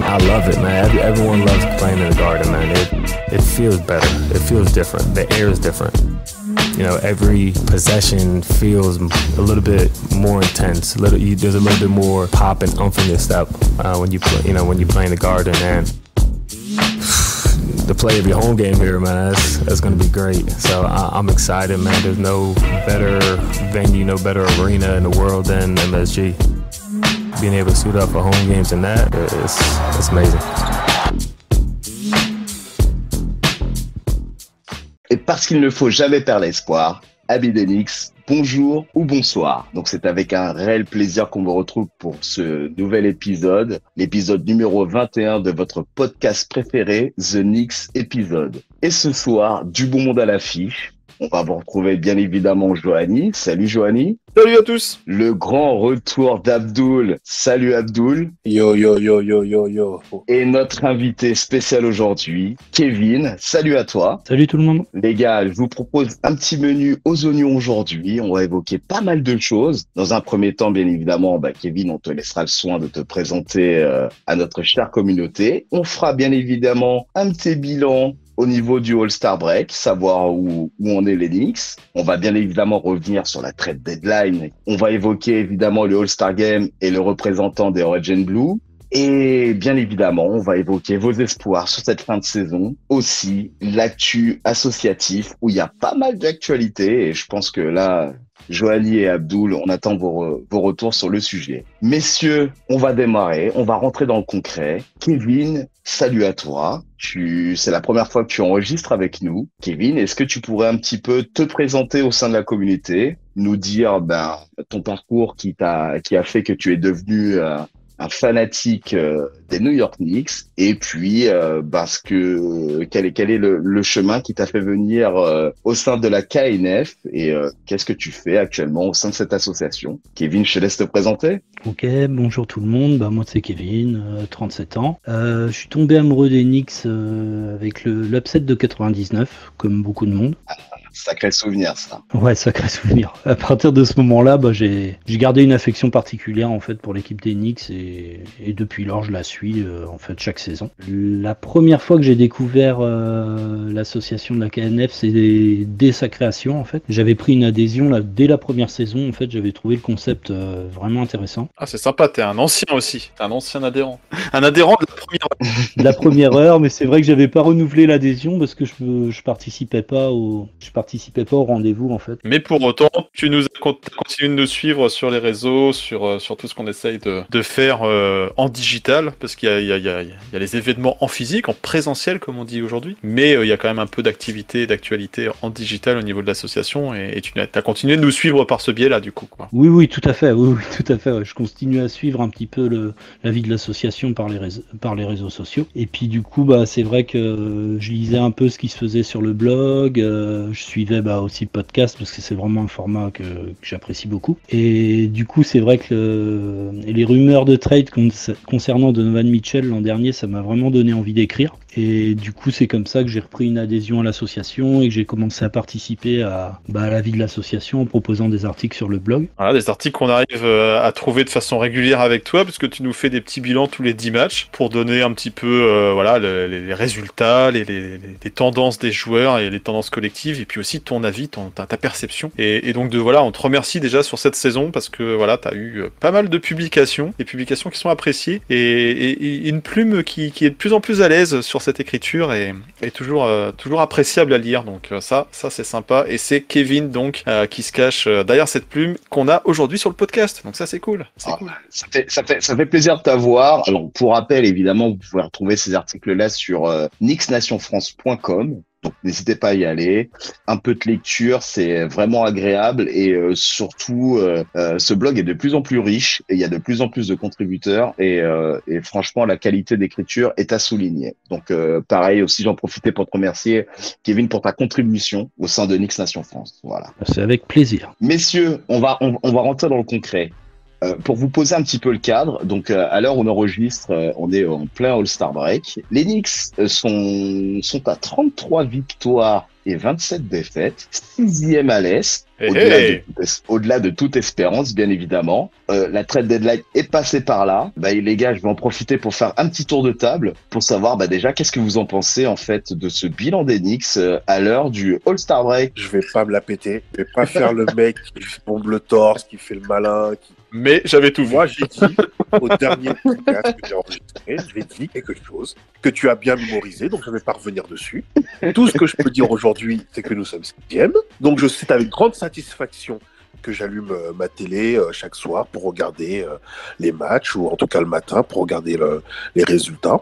I love it, man. Everyone loves playing in the Garden, man. It feels better. It feels different. The air is different. You know, every possession feels a little bit more intense. There's a little bit more pop and oomph in your step when you play. You know, when you play in the Garden, and the play of your home game here, man, that's going to be great. So I'm excited, man. There's no better venue, no better arena in the world than MSG. Being able to suit up for home games and that, it's amazing. Et parce qu'il ne faut jamais perdre l'espoir, amis des Knicks, bonjour ou bonsoir. Donc c'est avec un réel plaisir qu'on vous retrouve pour ce nouvel épisode, l'épisode numéro 21 de votre podcast préféré, The Knicks Episode. Et ce soir, du bon monde à l'affiche. On va vous retrouver bien évidemment Johanny. Salut Johanny. Salut à tous. Le grand retour d'Abdoul. Salut Abdoul. Yo, yo, yo, yo, yo, yo. Et notre invité spécial aujourd'hui, Kevin. Salut à toi. Salut tout le monde. Les gars, je vous propose un petit menu aux oignons aujourd'hui. On va évoquer pas mal de choses. Dans un premier temps, bien évidemment, Kevin, on te laissera le soin de te présenter à notre chère communauté. On fera bien évidemment un petit bilan au niveau du All-Star Break, savoir où on est les Knicks. On va bien évidemment revenir sur la trade deadline. On va évoquer évidemment le All-Star Game et le représentant des Orange and Blue. Et bien évidemment, on va évoquer vos espoirs sur cette fin de saison. Aussi, l'actu associatif où il y a pas mal d'actualités. Et je pense que là, Johanny et Abdoul, on attend vos retours sur le sujet. Messieurs, on va démarrer, on va rentrer dans le concret. Kevin, salut à toi. C'est la première fois que tu enregistres avec nous. Kevin, est-ce que tu pourrais un petit peu te présenter au sein de la communauté, nous dire ton parcours qui a fait que tu es devenu un fanatique des New York Knicks, et puis quel est le chemin qui t'a fait venir au sein de la KNF, et qu'est-ce que tu fais actuellement au sein de cette association? Kevin, je te laisse te présenter. Ok, bonjour tout le monde, moi c'est Kevin, 37 ans. Je suis tombé amoureux des Knicks avec l'upset de 99, comme beaucoup de monde. Sacré souvenir, ça. Ouais, sacré souvenir. À partir de ce moment-là, j'ai gardé une affection particulière en fait pour l'équipe des Knicks, et depuis lors je la suis en fait chaque saison. La première fois que j'ai découvert l'association de la KNF, c'est dès sa création en fait. J'avais pris une adhésion là dès la première saison en fait. J'avais trouvé le concept vraiment intéressant. Ah, c'est sympa, t'es un ancien aussi, t'es un ancien adhérent. Un adhérent de la première heure. De la première heure, mais c'est vrai que j'avais pas renouvelé l'adhésion parce que je participais pas au rendez-vous en fait. Mais pour autant, tu continues de nous suivre sur les réseaux, sur tout ce qu'on essaye de faire en digital, parce qu'il y a les événements en physique, en présentiel comme on dit aujourd'hui, mais il y a quand même un peu d'actualité en digital au niveau de l'association, et tu as continué de nous suivre par ce biais-là du coup, quoi. Oui, tout à fait. Oui, tout à fait. Ouais. Je continue à suivre un petit peu la vie de l'association par les réseaux sociaux. Et puis du coup, c'est vrai que je lisais un peu ce qui se faisait sur le blog. Je suivais aussi le podcast parce que c'est vraiment un format que j'apprécie beaucoup. Et du coup, c'est vrai que les rumeurs de trade concernant Donovan Mitchell l'an dernier, ça m'a vraiment donné envie d'écrire. Et du coup, c'est comme ça que j'ai repris une adhésion à l'association et que j'ai commencé à participer à la vie de l'association en proposant des articles sur le blog. Voilà, des articles qu'on arrive à trouver de façon régulière avec toi, puisque tu nous fais des petits bilans tous les 10 matchs pour donner un petit peu les résultats, les tendances des joueurs et les tendances collectives, et puis aussi ton avis, ta perception. Et donc on te remercie déjà sur cette saison parce que tu as eu pas mal de publications, des publications qui sont appréciées, et une plume qui est de plus en plus à l'aise sur cette écriture et toujours appréciable à lire. Donc ça c'est sympa, et c'est Kevin donc qui se cache derrière cette plume qu'on a aujourd'hui sur le podcast. Donc ça c'est cool. Cool. Ça fait plaisir de t'avoir. Alors pour rappel, évidemment, vous pouvez retrouver ces articles-là sur knicksnationfrance.com. Donc n'hésitez pas à y aller. Un peu de lecture, c'est vraiment agréable, et surtout ce blog est de plus en plus riche et il y a de plus en plus de contributeurs, et franchement la qualité d'écriture est à souligner. Donc pareil aussi, j'en profitais pour te remercier Kevin pour ta contribution au sein de Knicks Nation France. Voilà. C'est avec plaisir. Messieurs, on va rentrer dans le concret. Pour vous poser un petit peu le cadre, donc à l'heure où on enregistre, on est en plein All-Star Break. Les Knicks sont à 33 victoires et 27 défaites, 6e à l'Est. Au-delà de toute espérance, bien évidemment. La trade deadline est passée par là. Les gars, je vais en profiter pour faire un petit tour de table pour savoir déjà qu'est-ce que vous en pensez en fait de ce bilan des Knicks à l'heure du All-Star Break. Je vais pas me la péter. Je vais pas faire le mec qui bombe le torse, qui fait le malin. Mais j'avais tout vu. Moi, j'ai dit au dernier podcast que j'ai enregistré, j'ai dit quelque chose que tu as bien mémorisé, donc je ne vais pas revenir dessus. Tout ce que je peux dire aujourd'hui, c'est que nous sommes 6e. Donc je sais avec grande satisfaction que j'allume ma télé chaque soir pour regarder les matchs, ou en tout cas le matin pour regarder les résultats.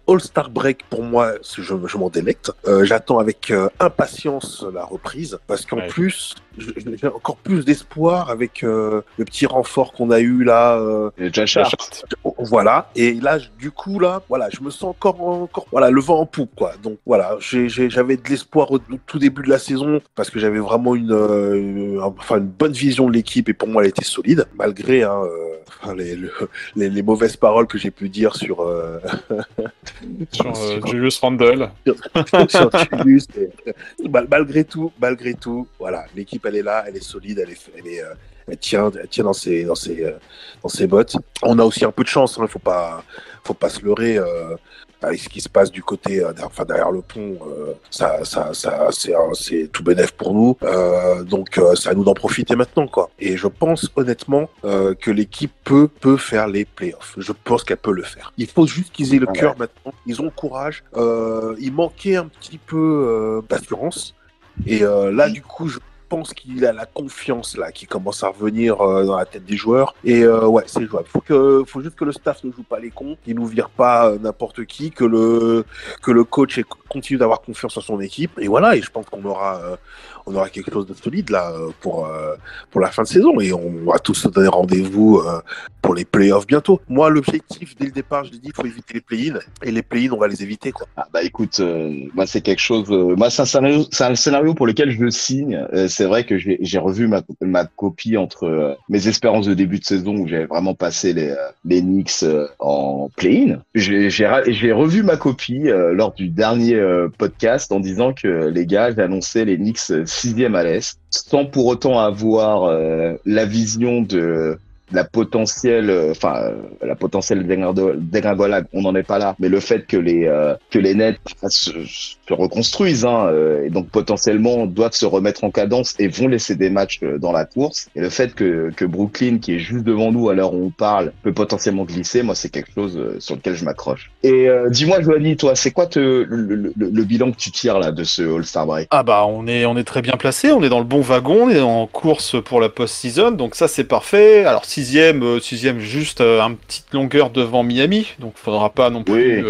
All-Star Break, pour moi, je m'en délecte. J'attends avec impatience la reprise, parce qu'en plus, j'ai encore plus d'espoir avec le petit renfort qu'on a eu là. Josh Hart. Voilà, et là, du coup, je me sens encore le vent en poupe, quoi. Donc voilà, j'avais de l'espoir au tout début de la saison, parce que j'avais vraiment une bonne vision de l'équipe, et pour moi, elle était solide, malgré les mauvaises paroles que j'ai pu dire sur Julius Randle. sur Julius. Malgré tout, voilà, l'équipe elle est là, elle est solide, elle tient dans ses bottes. On a aussi un peu de chance, il faut pas se leurrer. Avec ce qui se passe du côté derrière le pont, c'est tout bénef pour nous. Donc c'est à nous d'en profiter maintenant, quoi. Et je pense honnêtement que l'équipe peut faire les playoffs. Je pense qu'elle peut le faire. Il faut juste qu'ils aient le cœur maintenant. Ils ont le courage. Il manquait un petit peu d'assurance. Et là, du coup, je pense qu'il a la confiance là qui commence à revenir dans la tête des joueurs, et c'est jouable. Faut juste que le staff ne joue pas les cons, qu'il nous vire pas n'importe qui, que le coach continue d'avoir confiance en son équipe, et voilà. Et je pense qu'on aura quelque chose de solide là pour la fin de saison, et on va tous se donner rendez-vous pour les playoffs bientôt. Moi, l'objectif dès le départ, je l'ai dit, il faut éviter les play-in, et les play-in, on va les éviter, quoi. Écoute, moi c'est quelque chose. Moi c'est un scénario pour lequel je le signe. C'est vrai que j'ai revu ma copie entre mes espérances de début de saison où j'avais vraiment passé les Knicks en play-in. J'ai revu ma copie lors du dernier podcast en disant que les gars, j'ai annoncé les Knicks 6e à l'Est, sans pour autant avoir la vision de la potentielle dégringolade, on n'en est pas là, mais le fait que les Nets se reconstruisent, et donc potentiellement doivent se remettre en cadence et vont laisser des matchs dans la course, et le fait que Brooklyn, qui est juste devant nous à l'heure où on parle, peut potentiellement glisser, moi c'est quelque chose sur lequel je m'accroche. Et dis-moi, Joanie, toi, c'est quoi le bilan que tu tires là de ce All-Star Break? On est très bien placé, on est dans le bon wagon, on est en course pour la post-season, donc ça c'est parfait. Alors sixième juste une petite longueur devant Miami, donc il faudra pas non plus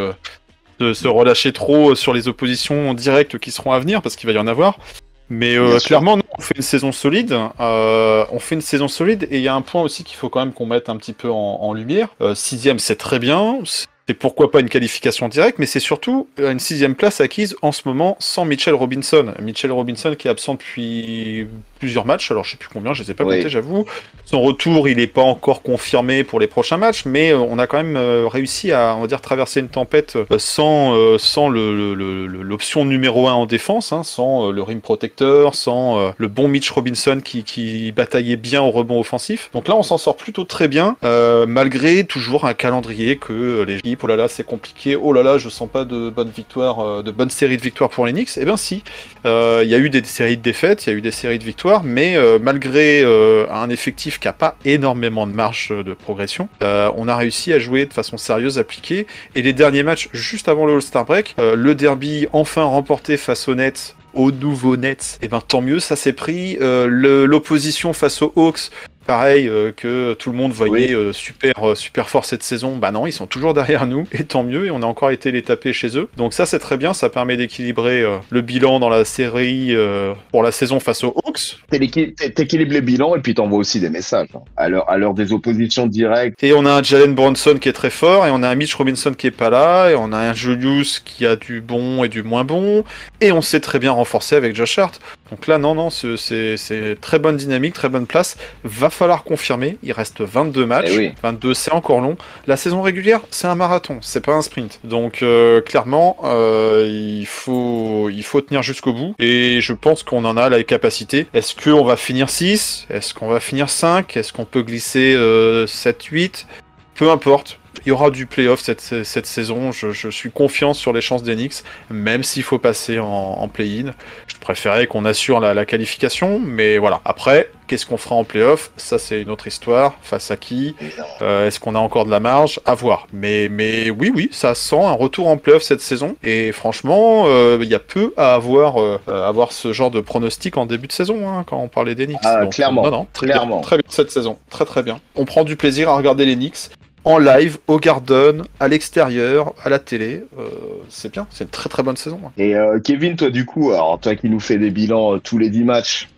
de se relâcher trop sur les oppositions directes qui seront à venir, parce qu'il va y en avoir. Mais clairement, nous, on fait une saison solide. Et il y a un point aussi qu'il faut quand même qu'on mette un petit peu en lumière. 6e, c'est très bien. C'est pourquoi pas une qualification directe, mais c'est surtout une 6e place acquise en ce moment sans Mitchell Robinson. Mitchell Robinson qui est absent depuis plusieurs matchs, alors je sais plus combien, je ne les ai pas comptés, j'avoue. Son retour, il n'est pas encore confirmé pour les prochains matchs, mais on a quand même réussi à, on va dire, traverser une tempête sans l'option numéro 1 en défense, sans le rim protecteur, sans le bon Mitch Robinson qui bataillait bien au rebond offensif. Donc là, on s'en sort plutôt très bien, malgré toujours un calendrier que les équipes, oh là là, c'est compliqué, oh là là, je sens pas de bonne victoire, de bonne série de victoires pour les Knicks. Eh bien si, il y a eu des séries de défaites, il y a eu des séries de victoires, mais malgré un effectif qui n'a pas énormément de marge de progression, on a réussi à jouer de façon sérieuse, appliquée, et les derniers matchs juste avant le All-Star Break, le derby enfin remporté face aux Nets, aux nouveaux Nets, et ben tant mieux, ça s'est pris. L'opposition face aux Hawks, pareil, que tout le monde voyait super fort cette saison, bah non, ils sont toujours derrière nous, et tant mieux, et on a encore été les taper chez eux. Donc ça c'est très bien, ça permet d'équilibrer le bilan dans la série pour la saison face aux Hawks. T'équilibres les bilans et puis t'envoies aussi des messages à l'heure des oppositions directes. Et on a un Jalen Brunson qui est très fort, et on a un Mitch Robinson qui est pas là, et on a un Julius qui a du bon et du moins bon, et on s'est très bien renforcé avec Josh Hart. Donc là, non, c'est très bonne dynamique, très bonne place. Va va falloir confirmer. Il reste 22 matchs. Eh oui. 22, c'est encore long. La saison régulière, c'est un marathon, c'est pas un sprint. Donc clairement, il faut tenir jusqu'au bout. Et je pense qu'on en a la capacité. Est-ce qu'on va finir 6 ? Est-ce qu'on va finir 5 ? Est-ce qu'on peut glisser 7, 8 ? Peu importe. Il y aura du play-off cette saison. Je suis confiant sur les chances des Knicks, même s'il faut passer en play-in. Je préférais qu'on assure la qualification, mais voilà. Après, qu'est-ce qu'on fera en play-off ? Ça, c'est une autre histoire. Face à qui ? Est-ce qu'on a encore de la marge ? À voir. Mais oui, ça sent un retour en play-off cette saison. Et franchement, il y a peu à avoir ce genre de pronostic en début de saison, hein, quand on parlait des Knicks. Ah, Donc, clairement. Non, Clairement. très bien cette saison. Très très bien. On prend du plaisir à regarder les Knicks. En live, au Garden, à l'extérieur, à la télé, c'est bien, c'est une très très bonne saison. Et Kevin, toi du coup, alors toi qui nous fais des bilans tous les 10 matchs,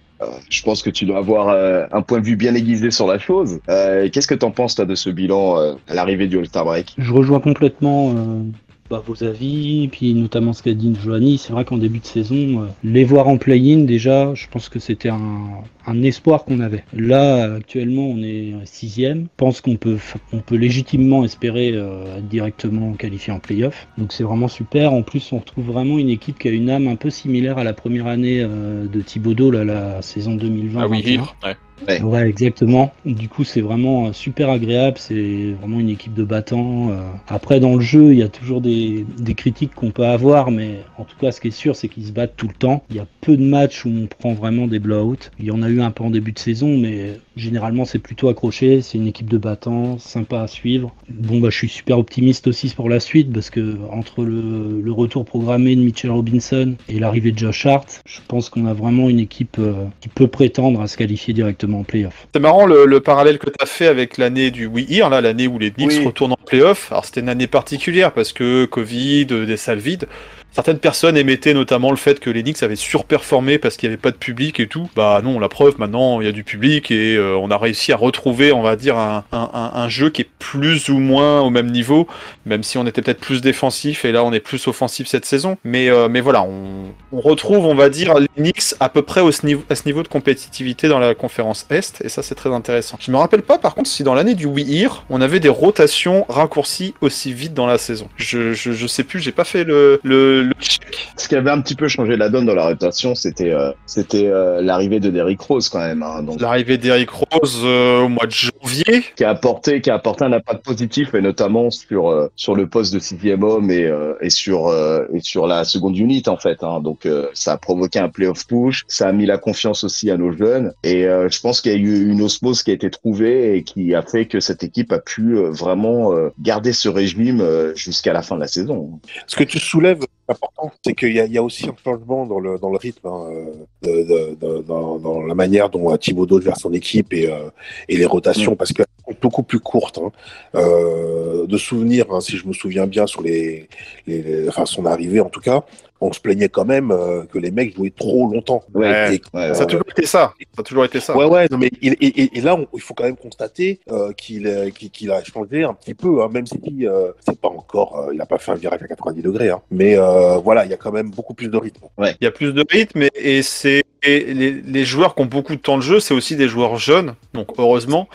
je pense que tu dois avoir un point de vue bien aiguisé sur la chose. Qu'est-ce que t'en penses toi de ce bilan à l'arrivée du All-Star Break ? Je rejoins complètement vos avis, puis notamment ce qu'a dit Giovanni. C'est vrai qu'en début de saison, les voir en play-in, déjà, je pense que c'était un espoir qu'on avait. Là, actuellement, on est 6e. Je pense qu'on peut légitimement espérer être directement qualifié en play-off. Donc c'est vraiment super. En plus, on retrouve vraiment une équipe qui a une âme un peu similaire à la première année de Thibodeau, là, la saison 2020. Ah oui, ouais. Ouais, exactement. Du coup, c'est vraiment super agréable. C'est vraiment une équipe de battants. Après, dans le jeu, il y a toujours des critiques qu'on peut avoir, mais en tout cas, ce qui est sûr, c'est qu'ils se battent tout le temps. Il y a peu de matchs où on prend vraiment des blowouts. Il y en a eu un peu en début de saison, mais généralement, c'est plutôt accroché. C'est une équipe de battants, sympa à suivre. Bon, je suis super optimiste aussi pour la suite, parce que entre le retour programmé de Mitchell Robinson et l'arrivée de Josh Hart, je pense qu'on a vraiment une équipe qui peut prétendre à se qualifier directement en play-off. C'est marrant le parallèle que tu as fait avec l'année du We Here, là, l'année où les Knicks retournent en play-off. Alors c'était une année particulière parce que Covid, des salles vides. Certaines personnes émettaient notamment le fait que les Knicks avaient surperformé parce qu'il n'y avait pas de public et tout. Bah non, la preuve, maintenant il y a du public et on a réussi à retrouver, on va dire, un jeu qui est plus ou moins au même niveau, même si on était peut-être plus défensif et là on est plus offensif cette saison. Mais voilà, on retrouve, on va dire, les Knicks à peu près à ce niveau de compétitivité dans la conférence Est et ça c'est très intéressant. Je me rappelle pas par contre si dans l'année du We Here, on avait des rotations raccourcies aussi vite dans la saison. Je sais plus, j'ai pas fait le check. Ce qui avait un petit peu changé la donne dans la rotation, c'était l'arrivée de Derrick Rose quand même. Hein, donc, l'arrivée d'Derrick Rose au mois de janvier, qui a apporté un impact positif, et notamment sur le poste de 6e homme et sur la seconde unit en fait. Hein. Donc ça a provoqué un playoff push, ça a mis la confiance aussi à nos jeunes, et je pense qu'il y a eu une osmose qui a été trouvée et qui a fait que cette équipe a pu vraiment garder ce régime jusqu'à la fin de la saison. Ce que tu soulèves, important, c'est qu'il y a aussi un changement dans le rythme, hein, dans la manière dont Thibodeau gère son équipe et les rotations, parce qu'elles sont beaucoup plus courtes. Hein. De souvenirs, hein, si je me souviens bien, sur son arrivée en tout cas, on se plaignait quand même que les mecs jouaient trop longtemps. Ça a toujours été ça. Ça a toujours été ça. Ouais, non, mais et là, il faut quand même constater qu'il a changé un petit peu, hein, même si c'est pas encore, il n'a pas fait un virage à 90 degrés. Hein, mais voilà, il y a quand même beaucoup plus de rythme. Ouais. Il y a plus de rythme et c'est les joueurs qui ont beaucoup de temps de jeu, c'est aussi des joueurs jeunes. Donc heureusement,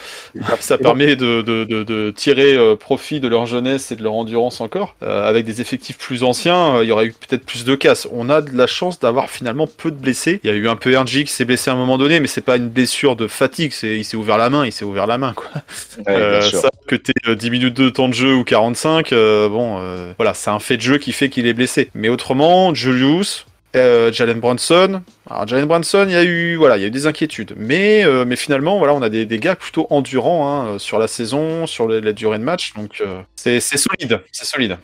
ça permet de tirer profit de leur jeunesse et de leur endurance encore. Avec des effectifs plus anciens, il y aurait eu peut-être plus de casse. On a de la chance d'avoir finalement peu de blessés. Il y a eu un peu RG qui s'est blessé à un moment donné, mais c'est pas une blessure de fatigue, il s'est ouvert la main, quoi. Ça, que t'aies 10 minutes de temps de jeu ou 45, voilà, c'est un fait de jeu qui fait qu'il est blessé. Mais autrement, Julius, Jalen Brunson. Alors Jalen Brunson, il y a eu des inquiétudes, mais finalement, voilà, on a des gars plutôt endurants hein, sur la saison, sur la durée de match, donc c'est solide,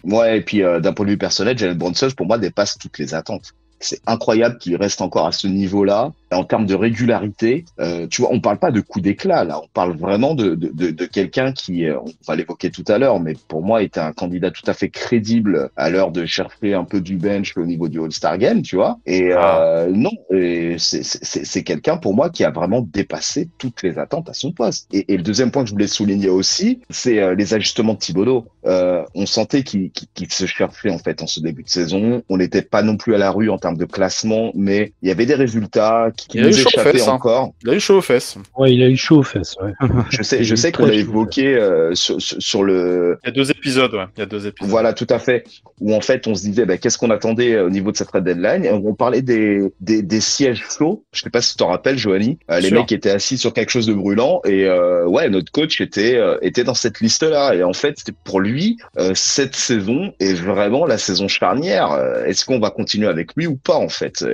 Ouais, et puis d'un point de vue personnel, Jalen Brunson, pour moi, dépasse toutes les attentes. C'est incroyable qu'il reste encore à ce niveau-là. En termes de régularité, tu vois, on parle pas de coup d'éclat, là. On parle vraiment de quelqu'un qui, on va l'évoquer tout à l'heure, mais pour moi, était un candidat tout à fait crédible à l'heure de chercher un peu du bench au niveau du All-Star Game, tu vois. Et non, c'est quelqu'un pour moi qui a vraiment dépassé toutes les attentes à son poste. Et le deuxième point que je voulais souligner aussi, c'est les ajustements de Thibodeau. On sentait qu'il se cherchait en fait en ce début de saison. On n'était pas non plus à la rue en termes termes de classement, mais il y avait des résultats qui Il a nous eu chaud aux échappaient fesses, hein. encore. Il a eu chaud aux fesses. Ouais, il a eu chaud aux fesses. Ouais. Je sais qu'on l'a évoqué sur le. Il y a 2 épisodes, ouais. Il y a 2 épisodes. Voilà, tout à fait. Où en fait, on se disait, qu'est-ce qu'on attendait au niveau de cette trade deadline? Et on parlait des sièges chauds. Je sais pas si tu t'en rappelles, Joanie. Les Sûr. mecs étaient assis sur quelque chose de brûlant. Et ouais, notre coach était dans cette liste-là. Et en fait, c'était pour lui, cette saison est vraiment la saison charnière. Est-ce qu'on va continuer avec lui ou pas, en fait?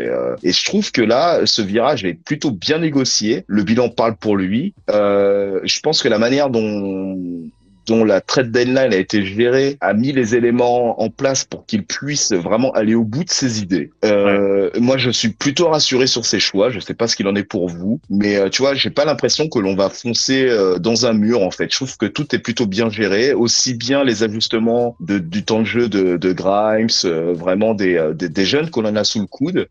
Et je trouve que là, ce virage est plutôt bien négocié. Le bilan parle pour lui. Je pense que la manière dont la trade deadline a été gérée, a mis les éléments en place pour qu'il puisse vraiment aller au bout de ses idées. Moi, je suis plutôt rassuré sur ses choix. Je sais pas ce qu'il en est pour vous, mais tu vois, j'ai pas l'impression que l'on va foncer dans un mur, en fait. Je trouve que tout est plutôt bien géré, aussi bien les ajustements du temps de jeu de Grimes, vraiment des jeunes qu'on en a sous le coude.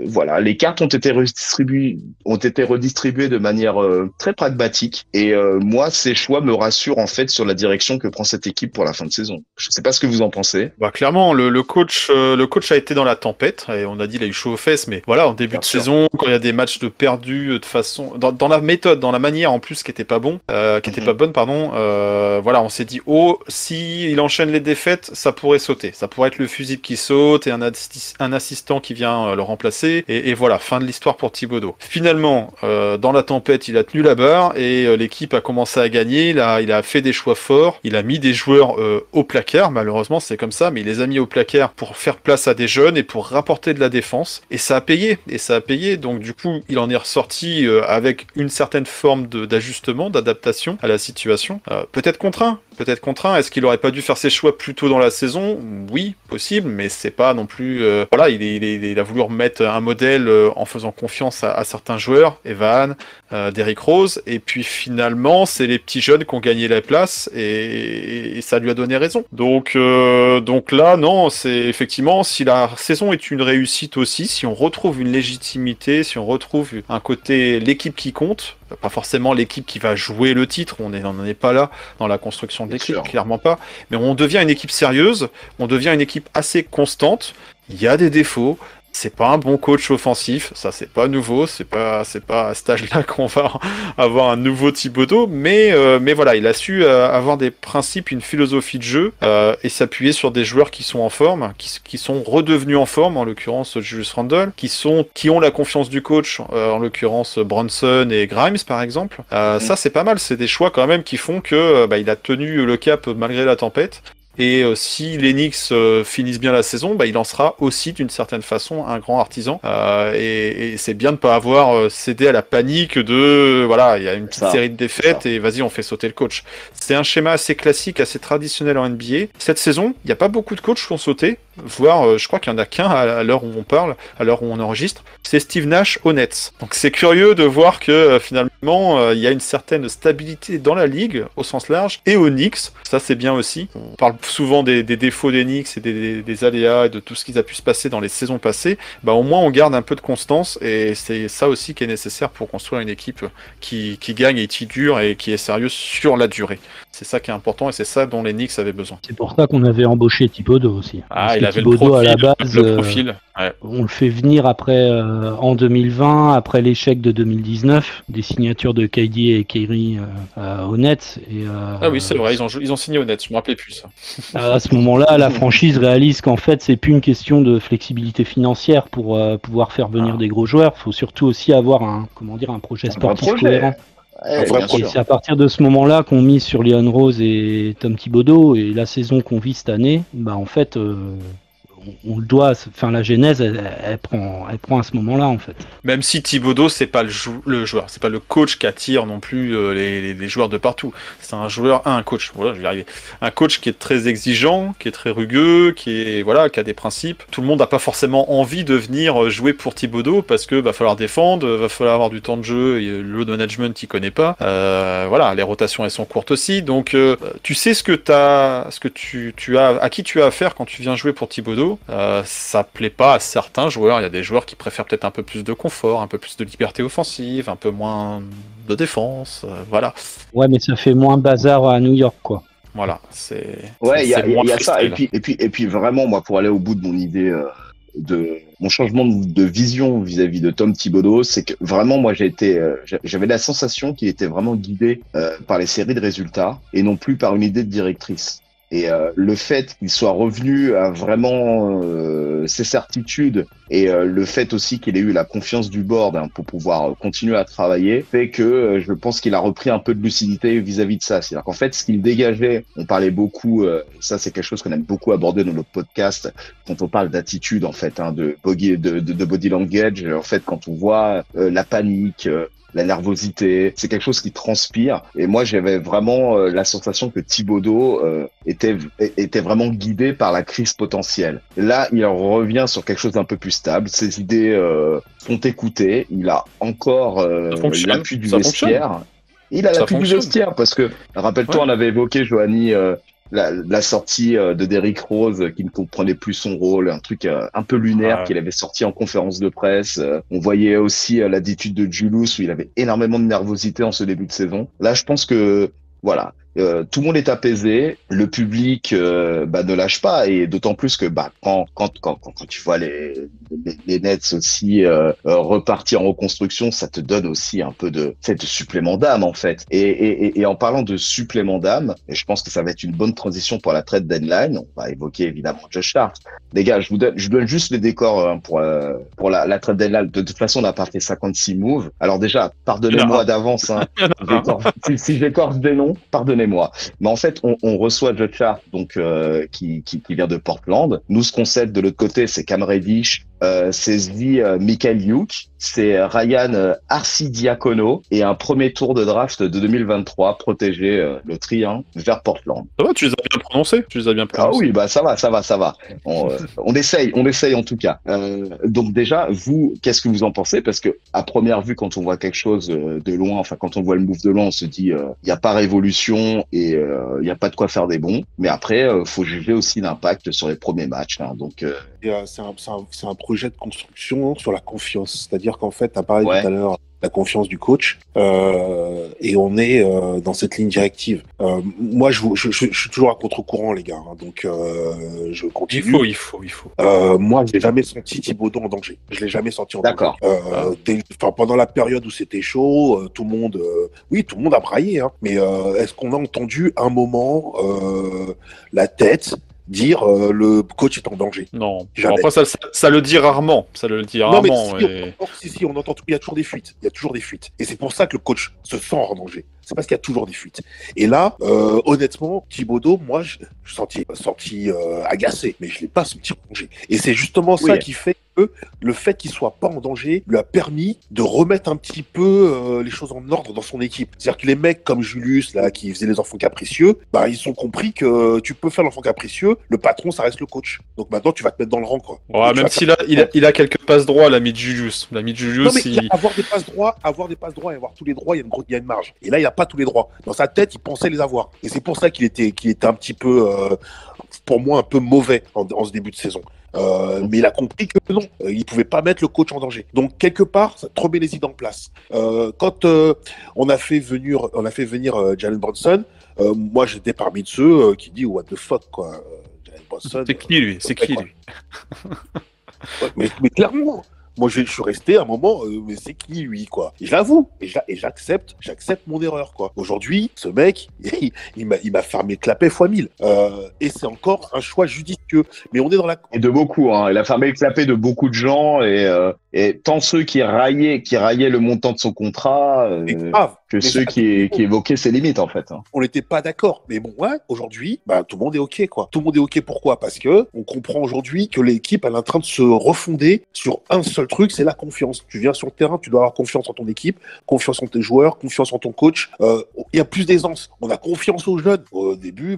Voilà, les cartes ont été redistribuées de manière très pragmatique, et moi, ces choix me rassure en fait sur la direction que prend cette équipe pour la fin de saison. Je sais pas ce que vous en pensez. Bah clairement, le coach a été dans la tempête, et on a dit il a eu chaud aux fesses, mais voilà, en début Bien de sûr. saison, quand il y a des matchs de perdus de façon, dans la méthode, dans la manière en plus qui était pas bonne, voilà, on s'est dit si il enchaîne les défaites, ça pourrait sauter, ça pourrait être le fusible qui saute et un assistant qui vient le remplacer, et voilà, fin de l'histoire pour Thibodeau. Finalement, dans la tempête, il a tenu la barre et l'équipe a commencé à gagner. Il a fait des choix forts, il a mis des joueurs au placard, malheureusement c'est comme ça, mais il les a mis au placard pour faire place à des jeunes et pour rapporter de la défense, et ça a payé, donc du coup il en est ressorti avec une certaine forme d'ajustement, d'adaptation à la situation, peut-être contraint, est-ce qu'il aurait pas dû faire ses choix plus tôt dans la saison? Oui, possible, mais c'est pas non plus, voilà, il a voulu remettre un modèle en faisant confiance à certains joueurs, Evan, Derrick Rose, et puis finalement c'est les petits jeunes qui ont gagné la place, et ça lui a donné raison. Donc là, non, c'est effectivement, si la saison est une réussite aussi, si on retrouve une légitimité, si on retrouve un côté l'équipe qui compte, pas forcément l'équipe qui va jouer le titre, on n'en est pas là dans la construction de l'équipe, clairement pas, mais on devient une équipe sérieuse, on devient une équipe assez constante. Il y a des défauts, c'est pas un bon coach offensif, ça c'est pas nouveau, c'est pas à cet âge-là qu'on va avoir un nouveau Thibodeau, mais voilà, il a su avoir des principes, une philosophie de jeu, et s'appuyer sur des joueurs qui sont en forme, qui sont redevenus en forme, en l'occurrence Julius Randle, qui ont la confiance du coach, en l'occurrence Brunson et Grimes par exemple. Ça c'est pas mal, c'est des choix quand même qui font que il a tenu le cap malgré la tempête. Et si les Knicks finissent bien la saison, il en sera aussi d'une certaine façon un grand artisan. Et c'est bien de pas avoir cédé à la panique de voilà, il y a une petite série de défaites et vas-y on fait sauter le coach. C'est un schéma assez classique, assez traditionnel en NBA. Cette saison, il n'y a pas beaucoup de coachs qui ont sauté, voire je crois qu'il y en a qu'un à l'heure où on parle, à l'heure où on enregistre. C'est Steve Nash aux Nets. Donc c'est curieux de voir que finalement il y a une certaine stabilité dans la ligue au sens large et aux Knicks. Ça c'est bien aussi. On parle souvent des défauts des Knicks et des aléas et de tout ce qui a pu se passer dans les saisons passées. Au moins on garde un peu de constance et c'est ça aussi qui est nécessaire pour construire une équipe qui gagne et qui dure et qui est sérieuse sur la durée. C'est ça qui est important et c'est ça dont les Knicks avaient besoin. C'est pour ça qu'on avait embauché Thibodeau aussi. Ah, il avait Thibodeau, le profil, à la base, le profil. Ouais. On le fait venir après en 2020, après l'échec de 2019, des signatures de KD et Kyrie au Nets. Ah oui, c'est vrai, ils ont signé au Nets, je me rappelais plus ça. À ce moment-là, la franchise réalise qu'en fait, c'est plus une question de flexibilité financière pour pouvoir faire venir des gros joueurs. Il faut surtout aussi avoir un projet sportif cohérent. Et c'est à partir de ce moment-là qu'on mise sur Leon Rose et Tom Thibodeau, et la saison qu'on vit cette année, en fait, on le doit, enfin la genèse, elle prend à ce moment-là en fait. Même si Thibodeau, c'est pas le joueur, c'est pas le coach qui attire non plus les joueurs de partout. C'est un coach. Voilà, je vais y arriver. Un coach qui est très exigeant, qui est très rugueux, qui a des principes. Tout le monde n'a pas forcément envie de venir jouer pour Thibodeau parce que va falloir défendre, va falloir avoir du temps de jeu, et le load management il connaît pas. Les rotations elles sont courtes aussi. Donc tu sais à qui tu as affaire quand tu viens jouer pour Thibodeau. Ça plaît pas à certains joueurs. Il y a des joueurs qui préfèrent peut-être un peu plus de confort, un peu plus de liberté offensive, un peu moins de défense, voilà. Ouais, mais ça fait moins bazar à New York, quoi. Voilà, c'est. Ouais, il y a ça. Et puis vraiment, moi, pour aller au bout de mon idée mon changement de vision vis-à-vis de Tom Thibodeau, c'est que vraiment moi j'avais la sensation qu'il était vraiment guidé par les séries de résultats et non plus par une idée de directrice. Et le fait qu'il soit revenu à vraiment ses certitudes et le fait aussi qu'il ait eu la confiance du board pour pouvoir continuer à travailler fait que je pense qu'il a repris un peu de lucidité vis-à-vis de ça. C'est-à-dire qu'en fait, ce qu'il dégageait, on parlait beaucoup, ça c'est quelque chose qu'on aime beaucoup aborder dans notre podcast quand on parle d'attitude en fait, de body language. En fait, quand on voit la panique, la nervosité, c'est quelque chose qui transpire. Et moi, j'avais vraiment la sensation que Thibodeau était vraiment guidé par la crise potentielle. Là, il revient sur quelque chose d'un peu plus stable. Ses idées sont écoutées. Il a encore l'appui du vestiaire. Il a l'appui du vestiaire parce que, rappelle-toi, on avait évoqué, Johanny, la sortie de Derrick Rose qui ne comprenait plus son rôle, un truc un peu lunaire qu'il avait sorti en conférence de presse. On voyait aussi l'attitude de Julius où il avait énormément de nervosité en ce début de saison. Là, je pense que voilà, tout le monde est apaisé, le public ne lâche pas et d'autant plus que quand tu vois les Nets aussi repartir en reconstruction, ça te donne aussi un peu de supplément d'âme en fait. Et en parlant de supplément d'âme, et je pense que ça va être une bonne transition pour la trade deadline. On va évoquer évidemment Josh Hart. Les gars, je donne juste les décors pour la trade deadline. De toute façon, on n'a pas fait 56 moves. Alors déjà, pardonnez-moi d'avance si j'écorche des noms, pardonnez-moi. Mais en fait, on reçoit Josh Hart, donc qui vient de Portland. Nous, ce qu'on cède de l'autre côté, c'est Cam Reddish, c'est Zvi Mikhailiuk, c'est Ryan Arcidiacono et un premier tour de draft de 2023 protégé le triangle vers Portland. Ça va, tu les as bien prononcés. Ah oui, bah ça va. On essaye en tout cas. Donc déjà, vous, qu'est-ce que vous en pensez? Parce que à première vue, quand on voit quelque chose de loin, enfin quand on voit le move de loin, on se dit il y a pas révolution et il y a pas de quoi faire des bons. Mais après, faut juger aussi l'impact sur les premiers matchs. Donc c'est un projet de construction sur la confiance. C'est-à-dire qu'en fait, tu as parlé tout à l'heure la confiance du coach et on est dans cette ligne directive. Moi, je suis toujours à contre-courant, les gars. Donc, je continue. Il faut. Moi, je n'ai jamais senti Thibodeau en danger. Je l'ai jamais senti en danger. D'accord. Pendant la période où c'était chaud, tout le monde a braillé. Mais est-ce qu'on a entendu un moment la tête dire le coach est en danger? Non. Après, ça le dit rarement. Non, mais si, on entend tout. Il y a toujours des fuites. Et c'est pour ça que le coach se sent en danger. C'est parce qu'il y a toujours des fuites. Et là, honnêtement, Thibodeau, moi, je suis senti agacé, mais je l'ai pas senti en danger. Et c'est justement ça qui fait que le fait qu'il soit pas en danger lui a permis de remettre un petit peu les choses en ordre dans son équipe. C'est-à-dire que les mecs comme Julius, là, qui faisaient les enfants capricieux, ils ont compris que tu peux faire l'enfant capricieux, le patron, ça reste le coach. Donc maintenant, tu vas te mettre dans le rang, quoi. Ouais, même s'il a quelques passes droits, l'ami de Julius. Non, mais avoir des passes droits et avoir tous les droits, il y a une marge. Et là, il a pas tous les droits. Dans sa tête, il pensait les avoir. Et c'est pour ça qu'il était un petit peu, pour moi, un peu mauvais en ce début de saison. Mais il a compris que non, il pouvait pas mettre le coach en danger. Donc quelque part, ça te remet les idées en place. Quand on a fait venir Jalen Brunson, moi j'étais parmi de ceux qui dit what the fuck quoi. Jalen Brunson. C'est qui lui mais clairement. Moi, je suis resté à un moment, mais c'est qui lui, quoi? Et j'avoue, et j'accepte mon erreur, quoi. Aujourd'hui, ce mec, il m'a fermé clapet x 1000. Et c'est encore un choix judicieux. Mais on est dans la... Et de beaucoup, hein. Il a fermé le clapet de beaucoup de gens et tant ceux qui raillaient le montant de son contrat, que ceux qui évoquaient ses limites, en fait. Hein. On n'était pas d'accord. Mais bon, aujourd'hui, tout le monde est OK, quoi. Tout le monde est OK, pourquoi? Parce que on comprend aujourd'hui que l'équipe, elle est en train de se refonder sur un seul truc, c'est la confiance. Tu viens sur le terrain, tu dois avoir confiance en ton équipe, confiance en tes joueurs, confiance en ton coach. Il y a plus d'aisance. On a confiance aux jeunes. Au début,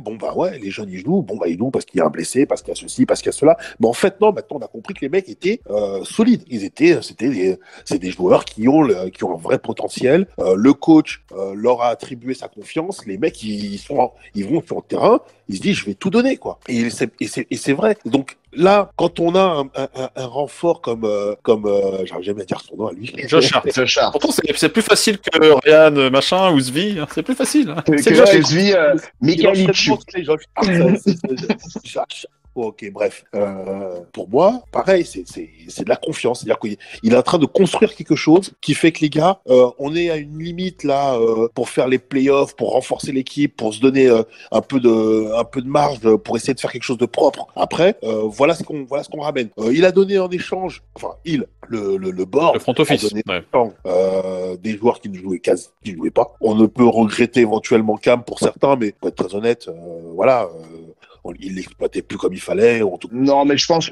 les jeunes, ils jouent. Ils jouent parce qu'il y a un blessé, parce qu'il y a ceci, parce qu'il y a cela. Mais en fait, non, maintenant, on a compris que les mecs étaient solides. C'est des joueurs qui ont un vrai potentiel. Le coach leur a attribué sa confiance. Les mecs, ils vont sur le terrain, ils se disent, je vais tout donner, quoi. Et c'est vrai. Donc, là, quand on a un renfort comme j'arrive jamais à dire son nom à lui. Josh Hart. Pourtant, c'est plus facile que Ryan machin ou Zvi. C'est plus facile. C'est Zvi Mikhailiuk. Ok, bref. Pour moi, pareil, c'est de la confiance. C'est-à-dire qu'il est en train de construire quelque chose qui fait que les gars, on est à une limite là pour faire les playoffs, pour renforcer l'équipe, pour se donner un peu de marge pour essayer de faire quelque chose de propre. Après, voilà ce qu'on ramène. Il a donné en échange, le board, Le front office. a donné Ouais. des joueurs qui ne jouaient pas. On ne peut regretter éventuellement Cam pour certains, mais pour être très honnête, il l'exploitait plus comme il fallait. Non, mais je pense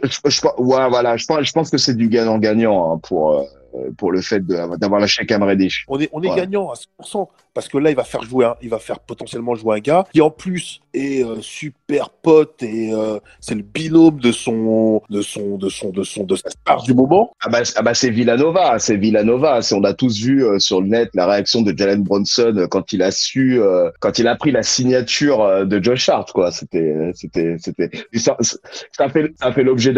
que c'est du gagnant-gagnant hein, pour le fait d'avoir lâché Cam Reddish. On est Ouais. gagnant à 100%, parce que là, il va faire potentiellement jouer un gars qui, en plus, est super pote et c'est le binôme de sa star du moment. Ah bah c'est Villanova. On a tous vu sur le net la réaction de Jalen Brunson quand il a pris la signature de Josh Hart, quoi. Ça fait l'objet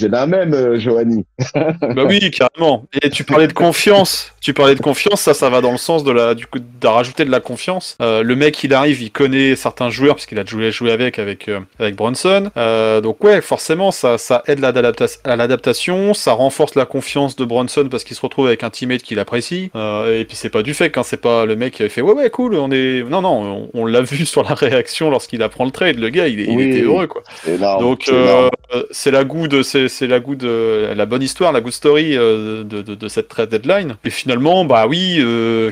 d'un mème, Johanny. Bah oui, carrément. Et tu parlais de confiance. Ça va dans le sens de rajouter de la confiance. Le mec, il arrive, il connaît certains joueurs parce qu'il a joué avec Brunson. Donc ouais, forcément, ça aide à l'adaptation, ça renforce la confiance de Brunson parce qu'il se retrouve avec un teammate qu'il apprécie. Et puis c'est pas du fake, hein, c'est pas le mec qui avait fait ouais cool, on l'a vu sur la réaction lorsqu'il apprend le trade. Le gars, il était heureux, quoi. Énorme, Donc c'est la bonne histoire, la good story de cette trade deadline. Et finalement, bah oui,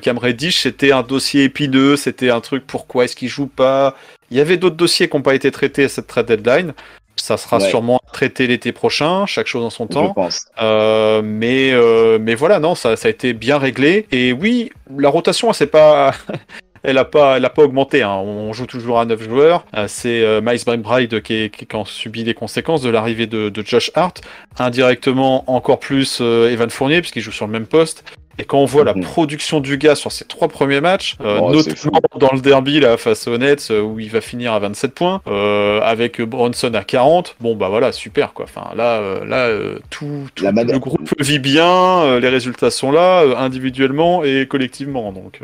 Cam Reddish, c'était un dossier épineux, c'était un truc, pourquoi est-ce qu'il joue pas? Il y avait d'autres dossiers qui n'ont pas été traités à cette trade deadline. Ça sera sûrement traité l'été prochain, chaque chose en son temps. Je pense. Mais voilà, non, ça a été bien réglé. Et oui, la rotation, c'est pas... Elle a pas augmenté, hein. On joue toujours à 9 joueurs. C'est Miles McBride qui en subit les conséquences de l'arrivée de Josh Hart. Indirectement, encore plus Evan Fournier, puisqu'il joue sur le même poste. Et quand on voit la production du gars sur ses 3 premiers matchs, notamment dans le derby là, face aux Nets, où il va finir à 27 points, avec Bronson à 40, bon bah voilà, super quoi. Enfin le groupe vit bien, les résultats sont là, individuellement et collectivement. Donc,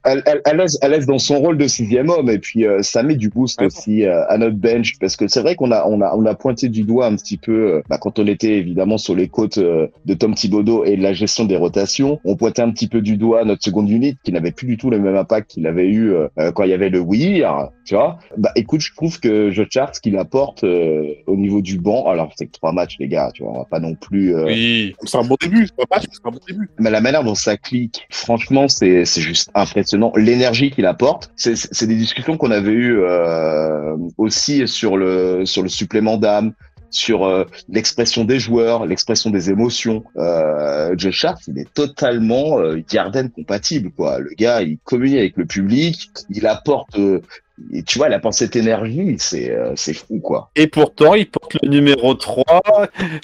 elle laisse dans son rôle de 6e homme, et puis ça met du boost aussi à notre bench, parce que c'est vrai qu'on a pointé du doigt un petit peu quand on était évidemment sur les côtes de Tom Thibodeau et de la gestion des rotations. On pointait un petit peu du doigt notre seconde unit qui n'avait plus du tout le même impact qu'il avait eu quand il y avait le Weir, tu vois. Bah écoute, je trouve que Josh Hart, ce qu'il apporte au niveau du banc, alors c'est que 3 matchs les gars, tu vois, on va pas non plus oui, c'est un bon début, c'est un bon début. Mais la manière dont ça clique, franchement, c'est juste impressionnant. L'énergie qu'il apporte, c'est des discussions qu'on avait eues aussi sur le supplément d'âme, sur l'expression des joueurs, l'expression des émotions. Josh Hart, il est totalement Garden compatible, quoi. Le gars, il communique avec le public, il apporte et tu vois, il apporte cette énergie, c'est fou, quoi. Et pourtant, il porte le numéro 3,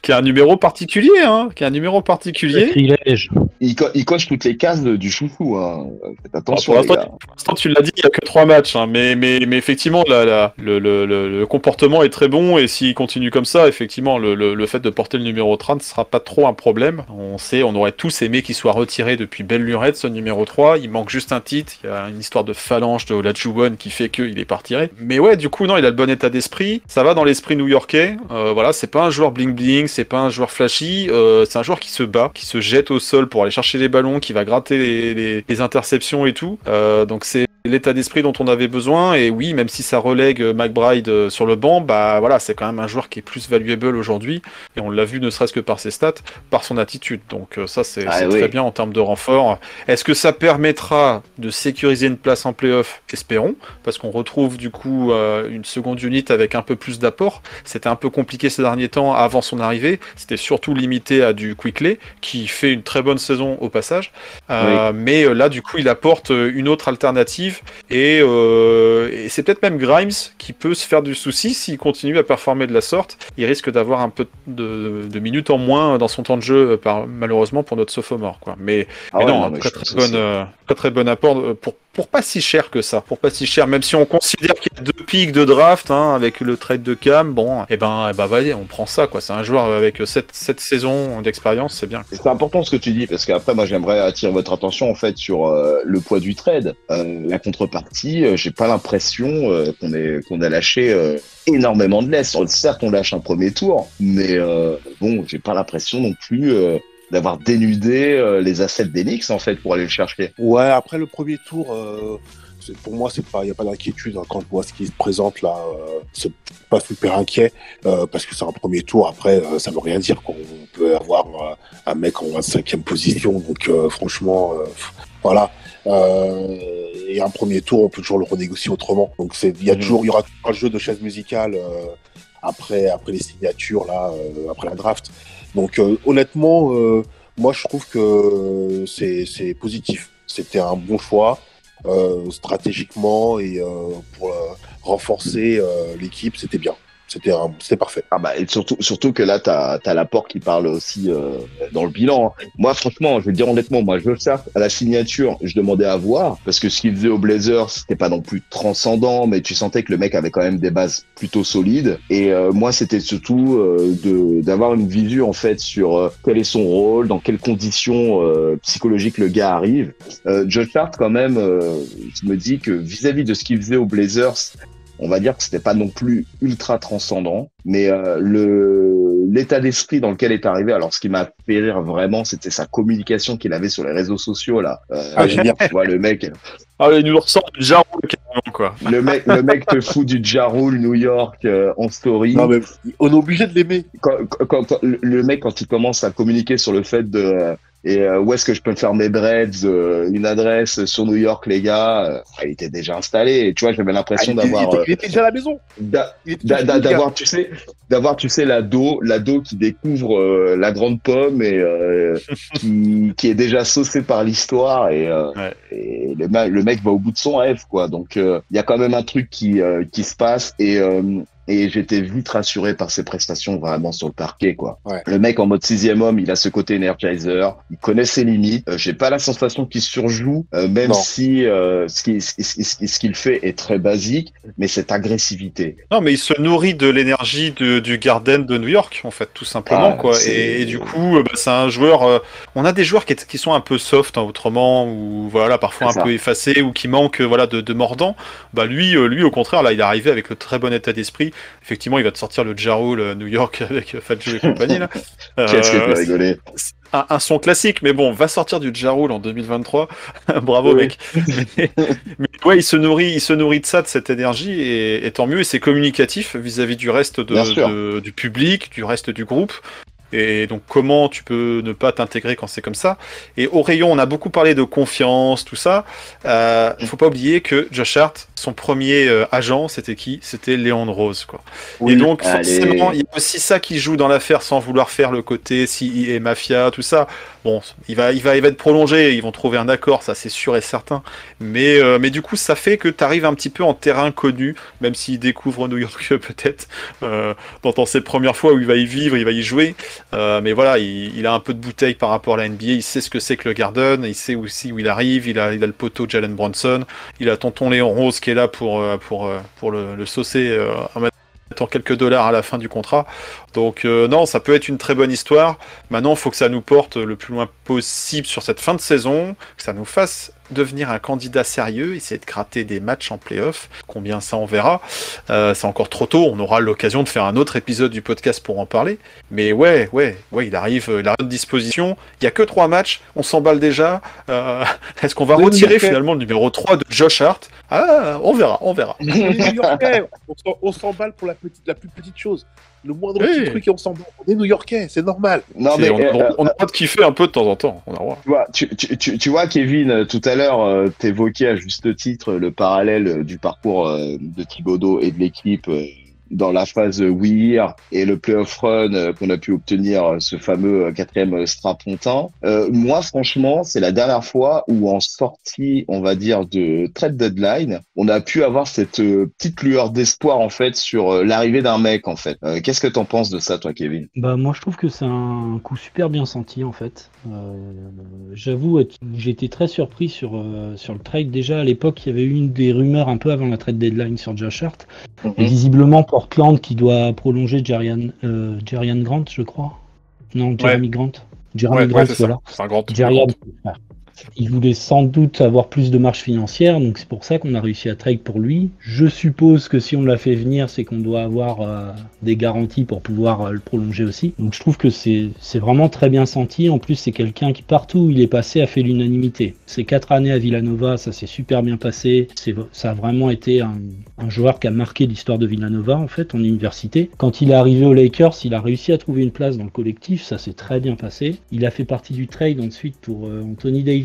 qui est un numéro particulier, hein, Sacrilège. Il coche toutes les cases du chouchou, hein. Faites attention, pour l'instant, tu l'as dit, il n'y a que 3 matchs, hein, mais effectivement, le comportement est très bon, et s'il continue comme ça, effectivement, le fait de porter le numéro 30 ne sera pas trop un problème. On aurait tous aimé qu'il soit retiré depuis belle lurette, ce numéro 3. Il manque juste un titre, il y a une histoire de phalange de Olajuwon qui fait qu'il est pas retiré. Mais ouais, du coup, non, il a le bon état d'esprit. Ça va dans l'esprit new-yorkais. Voilà, c'est pas un joueur bling-bling, c'est pas un joueur flashy. C'est un joueur qui se bat, qui se jette au sol pour aller chercher les ballons, qui va gratter les interceptions et tout. Donc c'est l'état d'esprit dont on avait besoin. Et oui, même si ça relègue McBride sur le banc, bah voilà, c'est quand même un joueur qui est plus valuable aujourd'hui. Et on l'a vu ne serait-ce que par ses stats, par son attitude. Donc ça, c'est très bien en termes de renfort. Est-ce que ça permettra de sécuriser une place en play-off? Espérons, parce qu'on retrouve du coup une seconde unit avec un peu plus d'apport. C'était un peu compliqué ces derniers temps avant son arrivée. C'était surtout limité à du Quickley, qui fait une très bonne saison au passage. Mais là, du coup, il apporte une autre alternative. Et c'est peut-être même Grimes qui peut se faire du souci s'il continue à performer de la sorte. Il risque d'avoir un peu de minutes en moins dans son temps de jeu, malheureusement pour notre sophomore, quoi. Mais non, très bon apport pour pas si cher que ça, pour pas si cher, même si on considère qu'il y a 2 pics de draft, hein, avec le trade de Cam, bon, et ben, vas-y, on prend ça, quoi. C'est un joueur avec 7 saisons d'expérience, c'est bien. C'est important ce que tu dis, parce qu'après, moi, j'aimerais attirer votre attention, en fait, sur le poids du trade. La contrepartie, j'ai pas l'impression qu'on a lâché énormément de laisse. Certes, on lâche un premier tour, mais bon, j'ai pas l'impression non plus d'avoir dénudé les assets d'Enix, en fait, pour aller le chercher. Ouais, après le premier tour, pour moi, il n'y a pas d'inquiétude, hein, quand je vois ce qui se présente là. C'est pas super inquiet, parce que c'est un premier tour. Après, ça veut rien dire qu'on peut avoir un mec en 25e position. Donc, franchement, voilà. Et un premier tour, on peut toujours le renégocier autrement. Donc, il y aura toujours un jeu de chaise musicale après les signatures, là, après la draft. Donc, honnêtement, moi, je trouve que c'est positif. C'était un bon choix. Stratégiquement et pour renforcer l'équipe, c'était bien. C'était parfait. Ah bah, et surtout que là, t'as l'apport qui parle aussi dans le bilan. Hein. Moi, franchement, je vais te dire honnêtement, moi, je cherche à la signature, je demandais à voir, parce que ce qu'il faisait aux Blazers, c'était pas non plus transcendant, mais tu sentais que le mec avait quand même des bases plutôt solides. Et moi, c'était surtout d'avoir une visu, en fait, sur quel est son rôle, dans quelles conditions psychologiques le gars arrive. Josh Hart, quand même, je me dis que vis-à-vis de ce qu'il faisait aux Blazers, on va dire que c'était pas non plus ultra transcendant, mais l'état d'esprit dans lequel est arrivé. Alors, ce qui m'a fait rire vraiment, c'était sa communication qu'il avait sur les réseaux sociaux là. Génial. Tu vois le mec. Ah, il nous ressort du Ja Rule carrément, quoi. Le mec te fout du Ja Rule New York en story. Non mais on est obligé de l'aimer. Quand le mec, quand il commence à communiquer sur le fait de où est-ce que je peux me faire mes breads, une adresse sur New York, les gars, il était déjà installé. Et tu vois, j'avais l'impression d'avoir. Il était déjà à la maison. D'avoir, tu sais, l'ado qui découvre la grande pomme et qui est déjà saucé par l'histoire et le mec va au bout de son rêve, quoi. Donc, il y a quand même un truc qui se passe et j'étais vite rassuré par ses prestations vraiment sur le parquet, quoi. Ouais. Le mec en mode 6e homme, il a ce côté energizer, il connaît ses limites. J'ai pas la sensation qu'il surjoue, même si ce qu'il fait est très basique, mais cette agressivité. Non, mais il se nourrit de l'énergie du Garden de New York, en fait, tout simplement, quoi. Et du coup, c'est un joueur. On a des joueurs qui sont un peu soft, hein, autrement, ou voilà, parfois un peu effacés, ou qui manquent, voilà, de mordant. Bah lui, au contraire, là, il est arrivé avec le très bon état d'esprit. Effectivement, il va te sortir le Ja Rule New York avec Fat Joe et compagnie, là. Qu'est-ce que tu as rigolé? Un son classique, mais bon, va sortir du Ja Rule en 2023. Bravo, mec. Mais ouais, il se nourrit de ça, de cette énergie, et tant mieux. Et c'est communicatif vis-à-vis du reste du public, du reste du groupe. Et donc, comment tu peux ne pas t'intégrer quand c'est comme ça? Et au rayon, on a beaucoup parlé de confiance, tout ça. Il faut pas oublier que Josh Hart, son premier agent, c'était qui? C'était Léon Rose, quoi. Oui, et donc, forcément, il y a aussi ça qui joue dans l'affaire, sans vouloir faire le côté CIA, mafia, tout ça. Bon, il va être prolongé, ils vont trouver un accord, ça c'est sûr et certain. Mais du coup, ça fait que tu arrives un petit peu en terrain connu, même s'il découvre New York peut-être, dans ses premières fois où il va y vivre, il va y jouer. Mais voilà, il a un peu de bouteille par rapport à la NBA, il sait ce que c'est que le Garden, il sait aussi où il arrive, il a le poteau Jalen Brunson, il a tonton Léon Rose qui est là pour le saucer en mettant quelques dollars à la fin du contrat. Donc non, ça peut être une très bonne histoire. Maintenant, il faut que ça nous porte le plus loin possible sur cette fin de saison, que ça nous fasse devenir un candidat sérieux, essayer de gratter des matchs en play-off. Combien ça, on verra. C'est encore trop tôt, on aura l'occasion de faire un autre épisode du podcast pour en parler. Mais ouais, il arrive à notre disposition. Il n'y a que 3 matchs, on s'emballe déjà. Est-ce qu'on va retirer finalement le numéro 3 de Josh Hart? Ah, on verra. On s'emballe pour la plus petite chose. Le moindre petit truc et on s'en bat. On est New-Yorkais, c'est normal. Non, mais on a pas de kiffer un peu de temps en temps. On a droit. Tu vois, Kevin, tout à l'heure, t'évoquais à juste titre le parallèle du parcours de Thibodeau et de l'équipe dans la phase Weir et le playoff run qu'on a pu obtenir, ce fameux quatrième strapontin. Moi, franchement, c'est la dernière fois où en sortie, on va dire, de trade deadline, on a pu avoir cette petite lueur d'espoir en fait sur l'arrivée d'un mec en fait. Qu'est-ce que t'en penses de ça, toi, Kevin? Bah moi je trouve que c'est un coup super bien senti en fait. J'avoue j'ai été très surpris sur le trade. Déjà à l'époque il y avait eu une des rumeurs un peu avant la trade deadline sur Josh Hart. Et visiblement Portland qui doit prolonger Jerian Grant je crois. Non, Jeremy Grant. Jeremy Grant, voilà. C'est un grand. Jerian, il voulait sans doute avoir plus de marge financière, donc c'est pour ça qu'on a réussi à trade pour lui. Je suppose que si on l'a fait venir, c'est qu'on doit avoir des garanties pour pouvoir le prolonger aussi. Donc je trouve que c'est vraiment très bien senti. En plus, c'est quelqu'un qui, partout où il est passé, a fait l'unanimité. Ces 4 années à Villanova, ça s'est super bien passé. Ça a vraiment été un joueur qui a marqué l'histoire de Villanova, en fait, en université. Quand il est arrivé aux Lakers, il a réussi à trouver une place dans le collectif. Ça s'est très bien passé. Il a fait partie du trade ensuite pour Anthony Davis.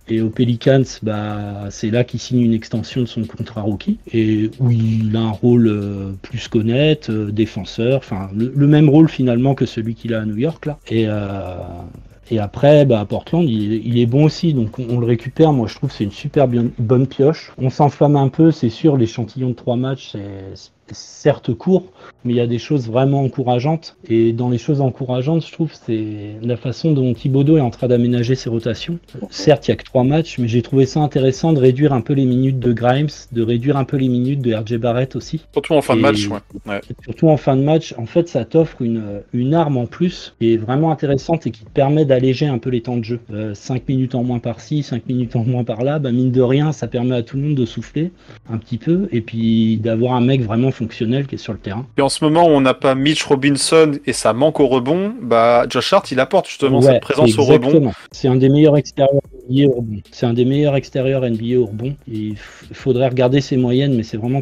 Et aux Pelicans, c'est là qu'il signe une extension de son contrat rookie et où il a un rôle plus qu'honnête, défenseur, enfin le même rôle finalement que celui qu'il a à New York là. Et après, à Portland, il est bon aussi, donc on le récupère. Moi, je trouve que c'est une super bonne pioche. On s'enflamme un peu, c'est sûr, l'échantillon de 3 matchs, c'est certes court, mais il y a des choses vraiment encourageantes. Et dans les choses encourageantes, je trouve, c'est la façon dont Thibodeau est en train d'aménager ses rotations. Certes, il n'y a que 3 matchs, mais j'ai trouvé ça intéressant de réduire un peu les minutes de Grimes, de réduire un peu les minutes de RJ Barrett aussi. Surtout en fin de match, ouais. Surtout en fin de match, en fait, ça t'offre une arme en plus qui est vraiment intéressante et qui te permet d'alléger un peu les temps de jeu. 5 minutes en moins par-ci, 5 minutes en moins par-là, mine de rien, ça permet à tout le monde de souffler un petit peu et puis d'avoir un mec vraiment fonctionnel qui est sur le terrain. Et en ce moment où on n'a pas Mitch Robinson et ça manque au rebond, Josh Hart il apporte justement cette présence au rebond. C'est un des meilleurs extérieurs NBA au rebond. C'est un des meilleurs extérieurs NBA au rebond. Il faudrait regarder ses moyennes, mais c'est vraiment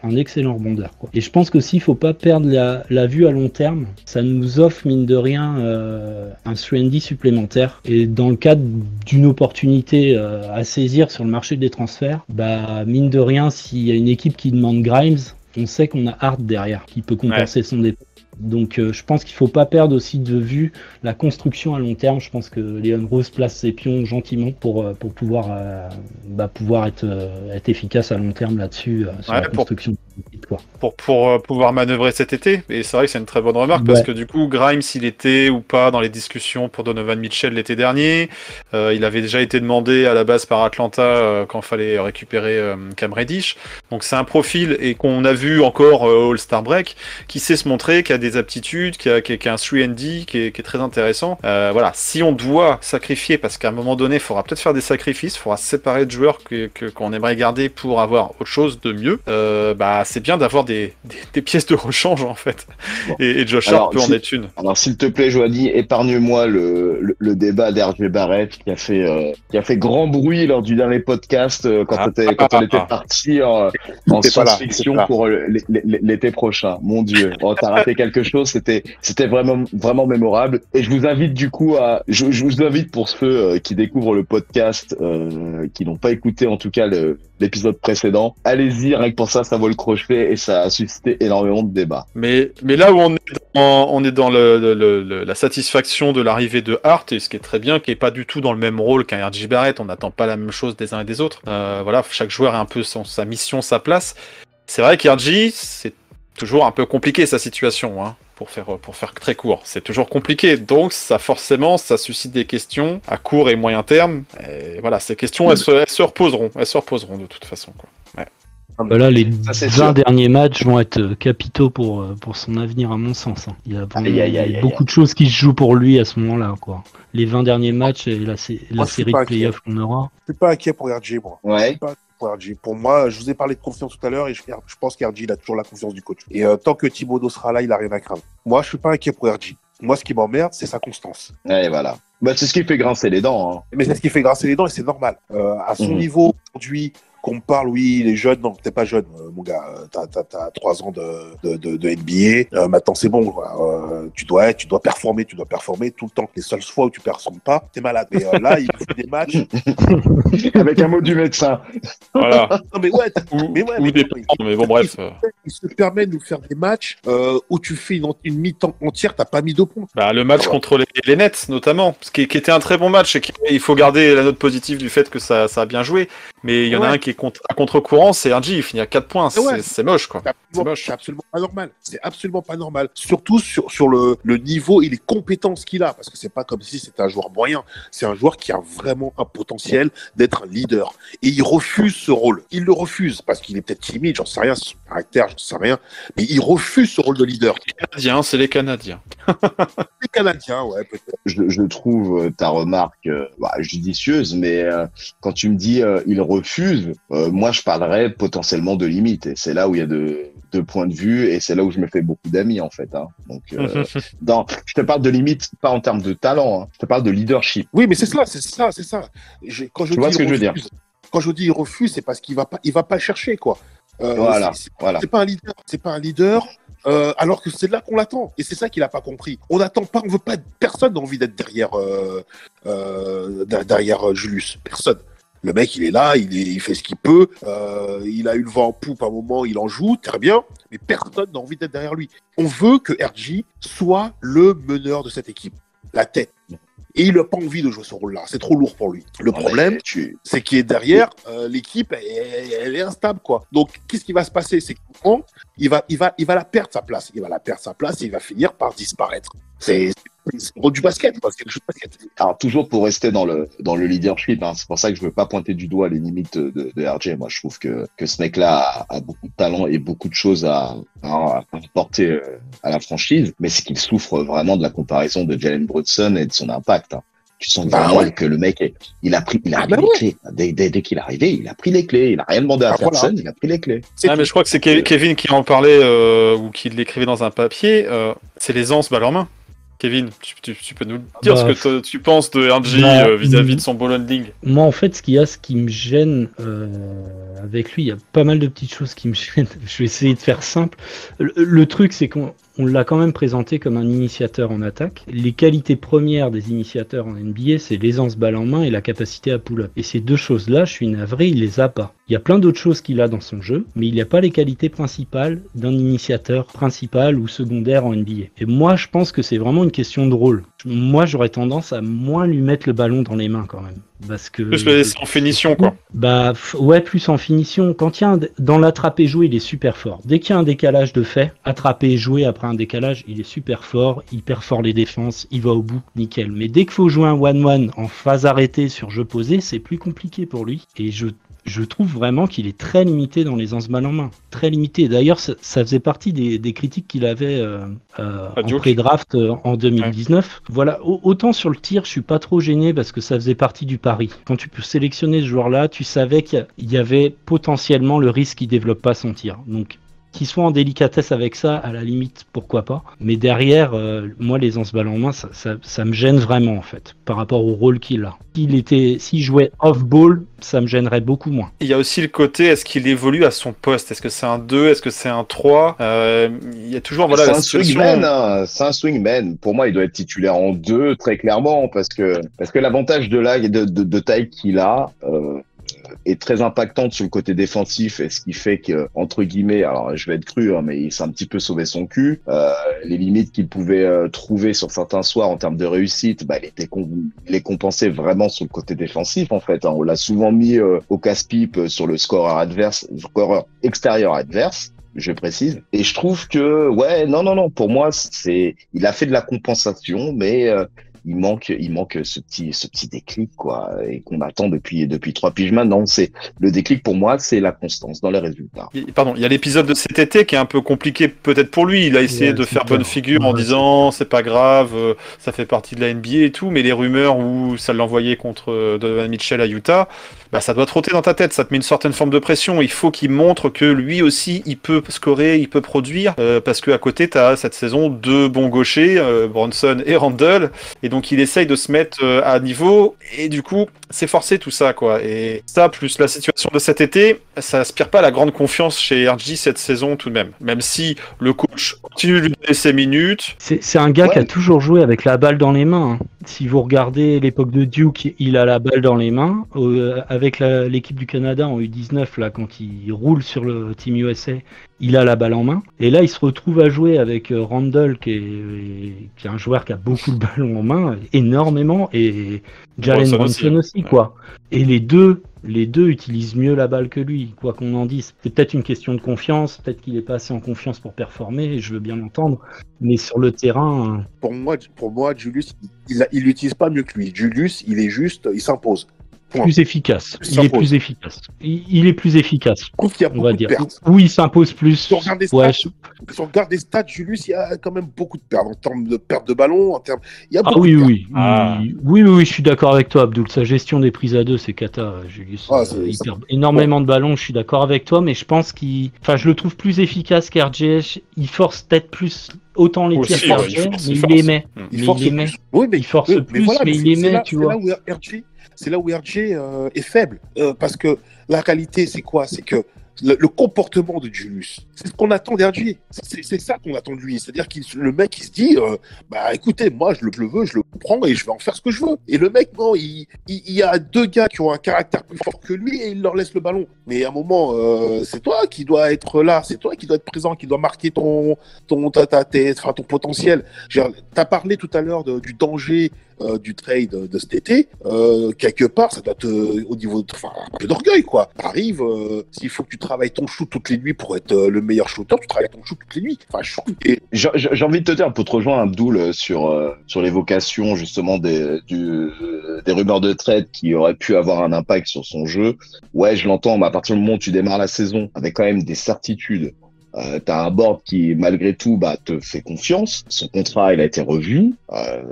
un excellent rebondeur, quoi. Et je pense qu'aussi il faut pas perdre la vue à long terme. Ça nous offre mine de rien un 3&D supplémentaire. Et dans le cadre d'une opportunité à saisir sur le marché des transferts, mine de rien, s'il y a une équipe qui demande Grimes, on sait qu'on a Hart derrière qui peut compenser son dépôt. Donc je pense qu'il ne faut pas perdre aussi de vue la construction à long terme. Je pense que Leon Rose place ses pions gentiment pour pouvoir être efficace à long terme là-dessus sur la construction de l'équipe, quoi. Pour pouvoir manœuvrer cet été. Et c'est vrai que c'est une très bonne remarque parce que du coup Grimes il était ou pas dans les discussions pour Donovan Mitchell l'été dernier. Il avait déjà été demandé à la base par Atlanta quand il fallait récupérer Cam Reddish. Donc c'est un profil et qu'on a vu encore au All-Star Break qui sait se montrer, qui a des aptitudes, qui a un 3&D qui est très intéressant. Voilà, si on doit sacrifier, parce qu'à un moment donné, il faudra peut-être faire des sacrifices, il faudra se séparer de joueurs qu'on aimerait garder pour avoir autre chose de mieux, c'est bien d'avoir des pièces de rechange en fait. Bon. Et Josh Hart peut en être une. Alors s'il te plaît, Joanie, épargne-moi le débat d'RJ Barrett qui a fait grand bruit lors du dernier podcast quand on était parti en science-fiction pour l'été prochain. Mon Dieu, t'as raté quelque chose, c'était vraiment mémorable. Et je vous invite du coup je vous invite pour ceux qui découvrent le podcast, qui n'ont pas écouté en tout cas l'épisode précédent, allez-y, rien que pour ça vaut le crochet et ça a suscité énormément de débats. Mais là où on est dans la satisfaction de l'arrivée de Hart, et ce qui est très bien, qui est pas du tout dans le même rôle qu'un RJ Barrett, on n'attend pas la même chose des uns et des autres. Voilà, chaque joueur a un peu sa mission, sa place. C'est vrai qu'RJ, c'est toujours un peu compliqué sa situation, hein, pour faire très court. C'est toujours compliqué, donc ça suscite des questions à court et moyen terme. Et voilà, ces questions, elles se reposeront de toute façon, quoi. Ouais. Là, les 20 derniers matchs vont être capitaux pour son avenir, à mon sens. Hein. Il y a beaucoup de choses qui se jouent pour lui à ce moment-là, quoi. Les 20 derniers matchs et la série de playoffs qu'on aura. Je suis pas inquiet pour RJ, moi. Ouais. Pour moi, je vous ai parlé de confiance tout à l'heure et je pense qu'RJ il a toujours la confiance du coach. Et tant que Thibodeau sera là, il a rien à craindre. Moi, je suis pas inquiet pour RJ. Moi, ce qui m'emmerde, c'est sa constance. Et voilà. C'est ce qui fait grincer les dents. Hein. Mais c'est ce qui fait grincer les dents et c'est normal. À son niveau aujourd'hui, qu'on me parle, oui, les jeunes, non, t'es pas jeune, mon gars, t'as 3 ans de NBA, maintenant c'est bon, quoi. Tu dois performer tout le temps. Les seules fois où tu performes pas, t'es malade. Mais là, il fait des matchs. Avec un mot du médecin. Voilà. Non, mais ouais, mais bon, bref. Il se permet de nous faire des matchs où tu fais une mi-temps entière, t'as pas mis 2 points. Bah, le match contre les Nets, notamment, ce qui était un très bon match, et il faut garder la note positive du fait que ça a bien joué. Mais il y en a un qui est à contre-courant, c'est RG, il finit à 4 points. C'est moche, quoi. C'est absolument pas normal. C'est absolument pas normal. Surtout sur le niveau et les compétences qu'il a. Parce que c'est pas comme si c'était un joueur moyen. C'est un joueur qui a vraiment un potentiel d'être un leader. Et il refuse ce rôle. Il le refuse parce qu'il est peut-être timide, j'en sais rien, c'est son caractère, j'en sais rien. Mais il refuse ce rôle de leader. C'est les Canadiens. Les Canadiens, ouais, peut-être. Je trouve ta remarque judicieuse, mais quand tu me dis il refuse, moi je parlerais potentiellement de limite. Et c'est là où il y a deux points de vue, et c'est là où je me fais beaucoup d'amis en fait. Hein. Donc, je te parle de limite pas en termes de talent, hein. Je te parle de leadership. Oui, mais c'est ça. Tu vois ce que je veux dire? Quand je dis il refuse, c'est parce qu'il va pas le chercher, quoi. Voilà. C'est pas un leader. Alors que c'est là qu'on l'attend, et c'est ça qu'il a pas compris. On n'attend pas, on veut pas. Personne n'a envie d'être derrière Julius. Personne. Le mec, il est là, il fait ce qu'il peut. Il a eu le vent en poupe à un moment, il en joue très bien, mais personne n'a envie d'être derrière lui. On veut que RJ soit le meneur de cette équipe, la tête. Et il n'a pas envie de jouer ce rôle-là. C'est trop lourd pour lui. Le problème, c'est qu'il est derrière, l'équipe, elle est instable, quoi. Donc, qu'est-ce qui va se passer? C'est qu'il va la perdre sa place. Il va la perdre sa place et il va finir par disparaître. C'est le rôle du basket, parce que le jeu de basket. Alors, toujours pour rester dans le leadership, hein, c'est pour ça que je veux pas pointer du doigt les limites de RJ. Moi, je trouve que ce mec-là a beaucoup de talent et beaucoup de choses à apporter à la franchise, mais c'est qu'il souffre vraiment de la comparaison de Jalen Brunson et de son impact. Hein. Tu sens vraiment que le mec, il a pris les clés. Dès qu'il est arrivé, il a pris les clés. Il a rien demandé à personne, il a pris les clés. Mais je crois que c'est Kevin qui en parlait ou qui l'écrivait dans un papier. C'est les anses balle en main. Kevin, tu peux nous dire ce que tu penses de RJ vis-à-vis de son ball handling? Moi, en fait, ce qui me gêne avec lui, il y a pas mal de petites choses qui me gênent. Je vais essayer de faire simple. Le truc, c'est qu'on l'a quand même présenté comme un initiateur en attaque. Les qualités premières des initiateurs en NBA, c'est l'aisance balle en main et la capacité à pull-up. Et ces deux choses-là, je suis navré, il les a pas. Il y a plein d'autres choses qu'il a dans son jeu, mais il n'y a pas les qualités principales d'un initiateur principal ou secondaire en NBA. Et moi, je pense que c'est vraiment une question de rôle. Moi, j'aurais tendance à moins lui mettre le ballon dans les mains quand même. Parce que plus le laisser en finition, quoi. Ouais, plus en finition. Quand il y a dans l'attraper jouer, il est super fort. Dès qu'il y a un décalage de fait, attraper et jouer après un décalage, il est super fort, hyper fort les défenses, il va au bout, nickel. Mais dès qu'il faut jouer un 1-1 en phase arrêtée sur jeu posé, c'est plus compliqué pour lui. Et je trouve vraiment qu'il est très limité dans les balle en main. Très limité. D'ailleurs, ça faisait partie des critiques qu'il avait en pré-draft en 2019. Ouais. Voilà. Autant sur le tir, je suis pas trop gêné parce que ça faisait partie du pari. Quand tu peux sélectionner ce joueur-là, tu savais qu'il y avait potentiellement le risque qu'il développe pas son tir. Donc, qu'il soit en délicatesse avec ça, à la limite, pourquoi pas. Mais derrière, moi, les balle en main, ça me gêne vraiment, en fait, par rapport au rôle qu'il a. S'il jouait off-ball, ça me gênerait beaucoup moins. Il y a aussi le côté, est-ce qu'il évolue à son poste? Est-ce que c'est un 2? Est-ce que c'est un 3? Il y a toujours, c'est un swingman, hein. C'est un swingman. Pour moi, il doit être titulaire en 2, très clairement, parce que l'avantage de taille qu'il a, est très impactante sur le côté défensif, et ce qui fait que, entre guillemets, alors je vais être cru, hein, mais il s'est un petit peu sauvé son cul. Les limites qu'il pouvait trouver sur certains soirs en termes de réussite, il les compensait vraiment sur le côté défensif, en fait. Hein. On l'a souvent mis au casse-pipe sur le scoreur extérieur adverse. Je précise. Et je trouve que, non, pour moi, il a fait de la compensation, mais il manque ce petit déclic, quoi, et qu'on attend depuis 3 piges maintenant. C'est le déclic pour moi, c'est la constance dans les résultats. Pardon, il y a l'épisode de cet été qui est un peu compliqué peut-être pour lui. Il a essayé de faire bonne figure en disant c'est pas grave, ça fait partie de la NBA et tout, mais les rumeurs où ça l'envoyait contre Donovan Mitchell à Utah, bah, ça doit trotter dans ta tête, ça te met une certaine forme de pression. Il faut qu'il montre que lui aussi, il peut scorer, il peut produire, parce qu'à côté, tu as cette saison deux bons gauchers, Bronson et Randle, et donc il essaye de se mettre à niveau, et du coup, c'est forcé tout ça, quoi. Et ça, plus la situation de cet été, ça aspire pas à la grande confiance chez RJ cette saison tout de même. Même si le coach continue de lui donner ses minutes. C'est un gars qui a toujours joué avec la balle dans les mains. Si vous regardez l'époque de Duke, il a la balle dans les mains. Avec l'équipe du Canada en U19, là, quand il roule sur le Team USA, il a la balle en main. Et là, il se retrouve à jouer avec Randle, qui est un joueur qui a beaucoup de ballons en main, énormément, et Jalen Brunson aussi, quoi. Et les deux utilisent mieux la balle que lui, quoi qu'on en dise. C'est peut-être une question de confiance, peut-être qu'il n'est pas assez en confiance pour performer, je veux bien l'entendre, mais sur le terrain... Pour moi, Julius, il l'utilise pas mieux que lui. Julius, il s'impose. Plus efficace. Il est plus efficace. Il est plus efficace. Je trouve qu'il y a beaucoup de pertes. Oui, il s'impose plus. Si on regarde des stats, Julius, il y a quand même beaucoup de pertes en termes de perte de ballon, il y a beaucoup de pertes. Oui, je suis d'accord avec toi, Abdoul. Sa gestion des prises à deux, c'est cata, Julius. Il perd énormément de ballons, je suis d'accord avec toi, mais je pense je le trouve plus efficace qu'RJ. Il force peut-être plus autant les tirs qu'RJ, mais il les met. Il force plus, mais il les met, tu vois. C'est là où RJ est faible. Parce que la réalité, c'est quoi? C'est que le comportement de Julius, c'est ce qu'on attend d'RJ. C'est ça qu'on attend de lui. C'est-à-dire que le mec, il se dit écoutez, moi, je le veux, je le prends et je vais en faire ce que je veux. Et le mec, non, il y a deux gars qui ont un caractère plus fort que lui et il leur laisse le ballon. Mais à un moment, c'est toi qui dois être là, c'est toi qui dois être présent, qui dois marquer ton potentiel. T'as parlé tout à l'heure du danger du trade de cet été, quelque part, ça doit au niveau un peu d'orgueil, quoi. T'arrives, s'il faut que tu travailles ton shoot toutes les nuits pour être le meilleur shooter, tu travailles ton shoot toutes les nuits. J'ai envie de te dire, pour te rejoindre, Abdoul, sur l'évocation justement des rumeurs de trade qui auraient pu avoir un impact sur son jeu. Ouais, je l'entends, mais à partir du moment où tu démarres la saison avec quand même des certitudes, t'as un board qui, malgré tout, te fait confiance. Son contrat, il a été revu.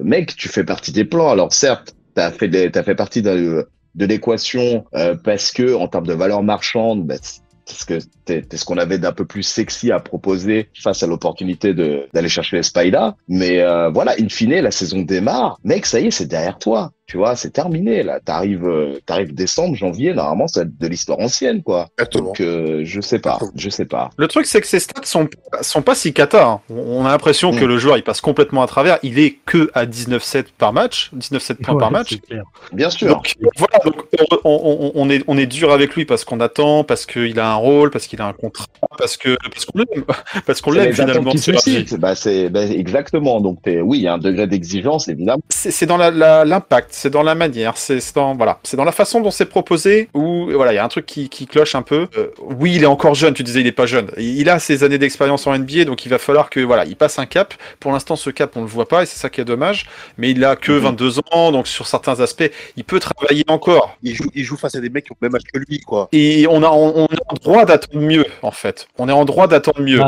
Mec, tu fais partie des plans. Alors certes, t'as fait partie de l'équation parce que en termes de valeur marchande, t'es ce qu'on avait d'un peu plus sexy à proposer face à l'opportunité d'aller chercher les Spider. Mais voilà, in fine, la saison démarre. Mec, ça y est, c'est derrière toi. Tu vois, c'est terminé, là. T'arrives décembre, janvier, normalement, ça va être de l'histoire ancienne, quoi. Exactement. Donc, je sais pas. Le truc, c'est que ces stats sont pas si cata, hein. On a l'impression que le joueur, il passe complètement à travers. Il est que à 19-7 par match, 19-7 points par match. Bien sûr. Donc, voilà, donc, on est dur avec lui parce qu'on attend, parce qu'il a un rôle, parce qu'il a un contrat, parce qu'on l'aime. Parce qu'on l'aime, finalement. Exactement. Donc, oui, il y a un degré d'exigence, évidemment. C'est dans l'impact. C'est dans la manière, c'est dans la façon dont c'est proposé, où voilà, il y a un truc qui cloche un peu. Oui, il est encore jeune, tu disais il est pas jeune. Il a ses années d'expérience en NBA, donc il va falloir que il passe un cap. Pour l'instant, ce cap, on le voit pas, et c'est ça qui est dommage. Mais il a que 22 ans, donc sur certains aspects, il peut travailler encore. Il joue face à des mecs qui ont le même âge que lui, quoi. Et on est en droit d'attendre mieux, en fait. On est en droit d'attendre mieux.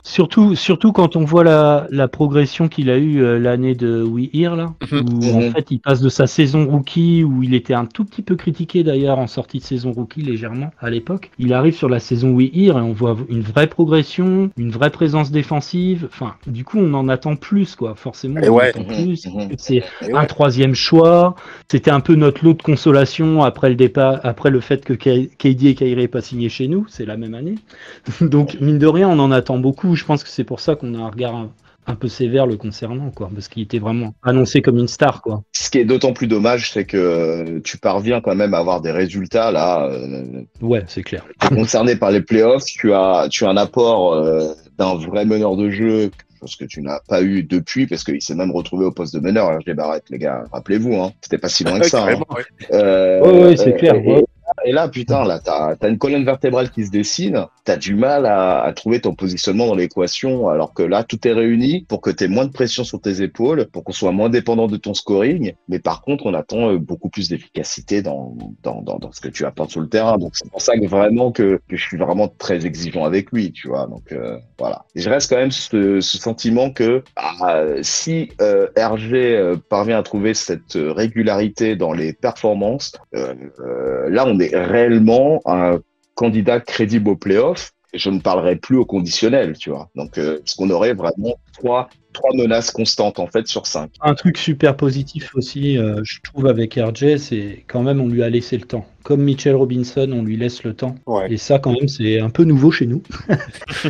Surtout quand on voit la progression qu'il a eue l'année de We Here, là, où en fait il passe de sa saison rookie, où il était un tout petit peu critiqué d'ailleurs en sortie de saison rookie légèrement à l'époque. Il arrive sur la saison We Here et on voit une vraie progression, une vraie présence défensive. Enfin, du coup, on en attend plus, quoi. Forcément, on en attend plus. C'est un troisième choix. C'était un peu notre lot de consolation après le départ, après le fait que KD et Kyrie n'aient pas signé chez nous. C'est la même année. Donc, mine de rien, on en attend beaucoup. Je pense que c'est pour ça qu'on a un regard un peu sévère le concernant, quoi, parce qu'il était vraiment annoncé comme une star, quoi. Ce qui est d'autant plus dommage, c'est que tu parviens quand même à avoir des résultats là. Ouais, c'est clair. Concerné par les playoffs, tu as un apport d'un vrai meneur de jeu, chose que tu n'as pas eu depuis, parce qu'il s'est même retrouvé au poste de meneur. RJ Barrett, les gars, rappelez-vous, c'était pas si loin que ça. Oui, c'est clair. là, putain, là, t'as une colonne vertébrale qui se dessine. T'as du mal à trouver ton positionnement dans l'équation, alors que là, tout est réuni pour que t'aies moins de pression sur tes épaules, pour qu'on soit moins dépendant de ton scoring. Mais par contre, on attend beaucoup plus d'efficacité dans ce que tu apportes sur le terrain. Donc, c'est pour ça que vraiment que je suis vraiment très exigeant avec lui, tu vois. Donc, voilà. Et je reste quand même ce sentiment que si RG parvient à trouver cette régularité dans les performances, là, on est réellement un candidat crédible au playoff. Je ne parlerai plus au conditionnel, tu vois. Donc, parce qu'on aurait vraiment trois menaces constantes, en fait, sur 5. Un truc super positif aussi, je trouve, avec RJ, c'est quand même on lui a laissé le temps. Comme Mitchell Robinson, on lui laisse le temps. Ouais. Et ça, quand même, c'est un peu nouveau chez nous.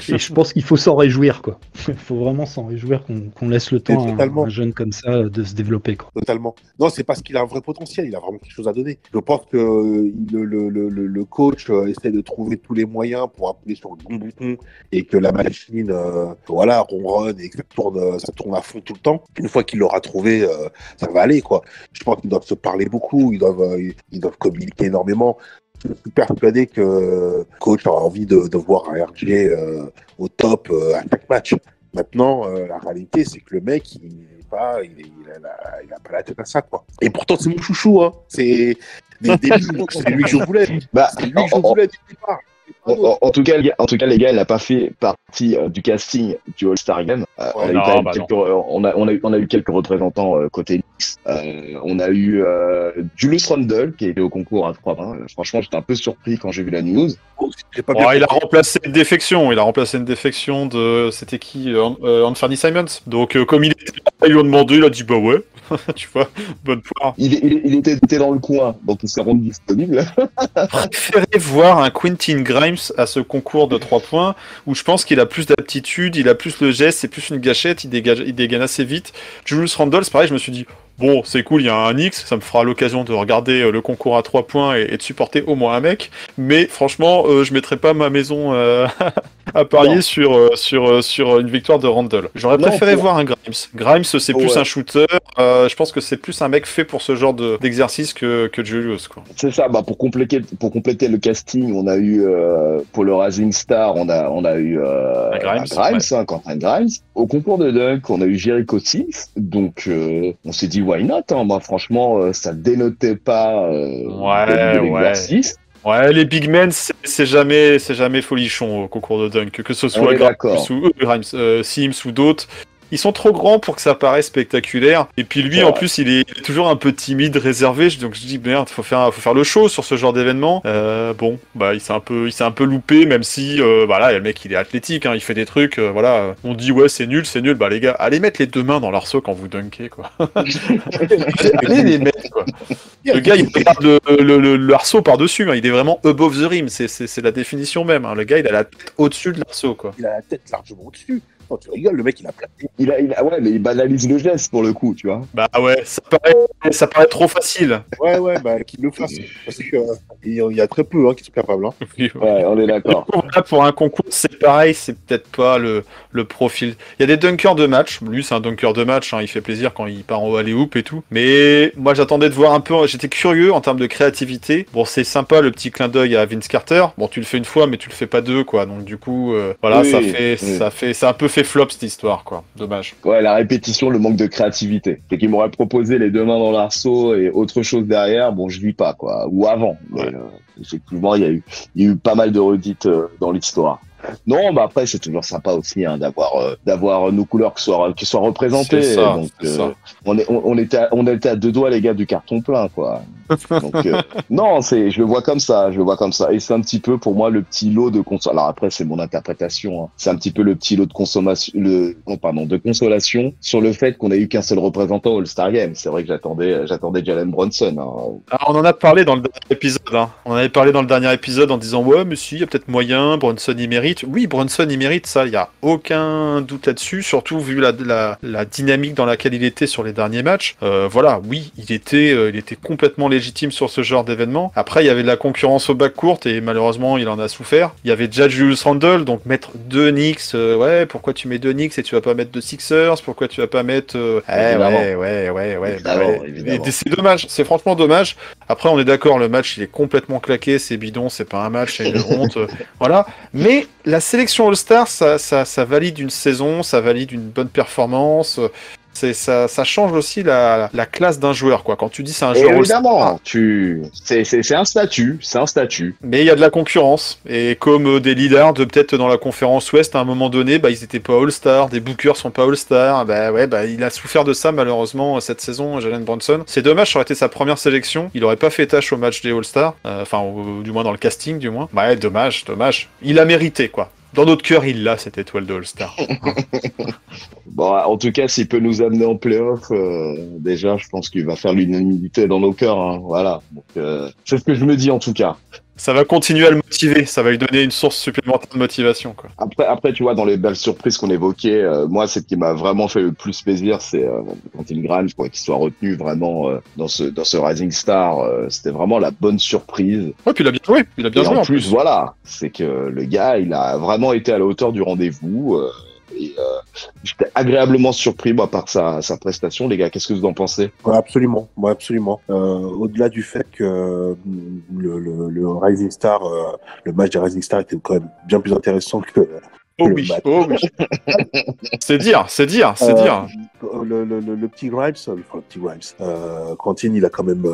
Et je pense qu'il faut s'en réjouir, quoi. Il faut vraiment s'en réjouir qu'on laisse le temps à un jeune comme ça de se développer, quoi. Totalement. Non, c'est parce qu'il a un vrai potentiel, il a vraiment quelque chose à donner. Je pense que le coach essaie de trouver tous les moyens pour appuyer sur le bon bouton et que la machine ronronne et que ça tourne à fond tout le temps. Une fois qu'il l'aura trouvé, ça va aller, quoi. Je pense qu'ils doivent se parler beaucoup, ils doivent communiquer énormément. Je suis persuadé que le coach aura envie de voir un RJ au top à chaque match. Maintenant, la réalité, c'est que le mec, il a pas la tête à ça, quoi. Et pourtant, c'est mon chouchou, hein. C'est lui que je voulais. C'est lui que je voulais dès le départ. En tout cas, les gars, il n'a pas fait partie du casting du All-Star Game. On a eu quelques représentants côté Knicks. On a eu Julius Randle qui était au concours à 3 points. Franchement, j'étais un peu surpris quand j'ai vu la news. Il a remplacé une défection. De c'était qui, Anthony Simons. Donc comme ils lui ont demandé, il a dit bah ouais. Tu vois, bonne poire. Il était dans le coin, donc il s'est rendu disponible. Préférez voir un Quentin Grimes à ce concours de 3 points où je pense qu'il a plus d'aptitude, il a plus le geste, c'est plus une gâchette, il dégaine assez vite. Julius Randle, c'est pareil, je me suis dit bon, c'est cool, il y a un X, ça me fera l'occasion de regarder le concours à 3 points et de supporter au moins un mec. Mais franchement, je mettrais pas ma maison à parier sur une victoire de Randle. J'aurais préféré voir un Grimes. Grimes, c'est plus un shooter. Je pense que c'est plus un mec fait pour ce genre d'exercice que Julius, quoi. C'est ça. Pour compléter le casting, on a eu pour le Rising Star, on a eu Grimes, Quentin Grimes. Au concours de dunk, on a eu Jericho Sims. Donc on s'est dit why not, hein. Moi, franchement, ça dénotait pas de l'exercice. Ouais, les big men, c'est jamais folichon au concours de dunk, que ce soit Grimes, Sims ou d'autres. Ils sont trop grands pour que ça paraisse spectaculaire. Et puis lui, en plus, il est toujours un peu timide, réservé. Donc je dis merde, faut faire le show sur ce genre d'événement. Il s'est un peu loupé, même si là, le mec, il est athlétique, hein, il fait des trucs. On dit ouais, c'est nul. Bah les gars, allez mettre les 2 mains dans l'arceau quand vous dunkez, quoi. Allez les mettre, quoi. Le gars, il regarde le arceau par-dessus. Hein. Il est vraiment above the rim. C'est la définition même. Hein. Le gars, il a la tête au-dessus de l'arceau, quoi. Il a la tête largement au-dessus. Oh, tu rigoles, le mec il a plaqué. Mais il banalise le geste pour le coup, tu vois. Bah ouais, ça paraît trop facile. Ouais, qu'il le fasse. Parce qu'il y a très peu qui sont capables. Hein. Ouais, on est d'accord. Pour un concours, c'est pareil, c'est peut-être pas le profil. Il y a des dunkers de match. Lui, c'est un dunker de match. Hein, il fait plaisir quand il part en alley-oop et tout. Mais moi, j'attendais de voir un peu. J'étais curieux en termes de créativité. Bon, c'est sympa le petit clin d'œil à Vince Carter. Bon, tu le fais une fois, mais tu le fais pas 2, quoi. Donc du coup, ça a un peu fait flop cette histoire, quoi. Dommage. Ouais, la répétition, le manque de créativité. C'est qu'il m'aurait proposé les 2 mains dans l'arceau et autre chose derrière. Bon, je dis pas, quoi. Ou avant. Mais, effectivement, il y a eu pas mal de redites dans l'histoire. Non, après c'est toujours sympa aussi d'avoir nos couleurs qui soient représentées. C'est ça, donc on était à 2 doigts les gars du carton plein, quoi. Donc non, je le vois comme ça, et c'est un petit peu pour moi le petit lot de consolation. Alors après c'est mon interprétation, hein. C'est un petit peu le petit lot de de consolation sur le fait qu'on a eu qu'un seul représentant au All-Star Game. C'est vrai que j'attendais Jalen Brunson. Hein. Alors, on en a parlé dans le dernier épisode. Hein. On en avait parlé dans le dernier épisode en disant ouais, mais si, il y a peut-être moyen, Brunson y mérite. mérite. Oui, Brunson, il mérite ça, il n'y a aucun doute là-dessus, surtout vu la dynamique dans laquelle il était sur les derniers matchs. Voilà, oui, il était complètement légitime sur ce genre d'événement. Après, il y avait de la concurrence au backcourt et malheureusement, il en a souffert. Il y avait déjà Julius Randle, donc mettre 2 Knicks, ouais, pourquoi tu mets 2 Knicks et tu vas pas mettre 2 Sixers? Pourquoi tu vas pas mettre... Évidemment. Et c'est dommage, c'est franchement dommage. Après, on est d'accord, le match, il est complètement claqué, c'est bidon, c'est pas un match, c'est une honte, voilà. Mais la sélection All-Star, ça valide une saison, ça valide une bonne performance. Ça change aussi la classe d'un joueur, quoi. Quand tu dis c'est un joueur évidemment, c'est un statut, Mais il y a de la concurrence. Et comme des leaders peut-être dans la conférence Ouest, à un moment donné, ils étaient pas All-Star, des bookers sont pas All-Star. Il a souffert de ça, malheureusement, cette saison, Jalen Brunson. C'est dommage, ça aurait été sa première sélection. Il aurait pas fait tâche au match des All-Stars. Du moins dans le casting, du moins. Ouais, dommage. Il a mérité, quoi. Dans notre cœur, il l'a, cette étoile de All-Star. Bon, en tout cas, s'il peut nous amener en play-off, déjà, je pense qu'il va faire l'unanimité dans nos cœurs. Hein, voilà. Donc, c'est ce que je me dis, en tout cas. Ça va continuer à le motiver, ça va lui donner une source supplémentaire de motivation, quoi. Après, tu vois, dans les belles surprises qu'on évoquait, moi, celle qui m'a vraiment fait le plus plaisir, c'est Quentin Grimes, pour qu'il soit retenu vraiment dans ce Rising Star. C'était vraiment la bonne surprise. Ouais, puis il a bien joué, en plus. Voilà, c'est que le gars, il a vraiment été à la hauteur du rendez-vous. J'étais agréablement surpris par sa prestation. Les gars, qu'est-ce que vous en pensez? Ouais, absolument. Au-delà du fait que le Rising Star, le match des Rising Star était quand même bien plus intéressant que le match. Oh oui. C'est dire. Le petit Grimes, Quentin, il a quand même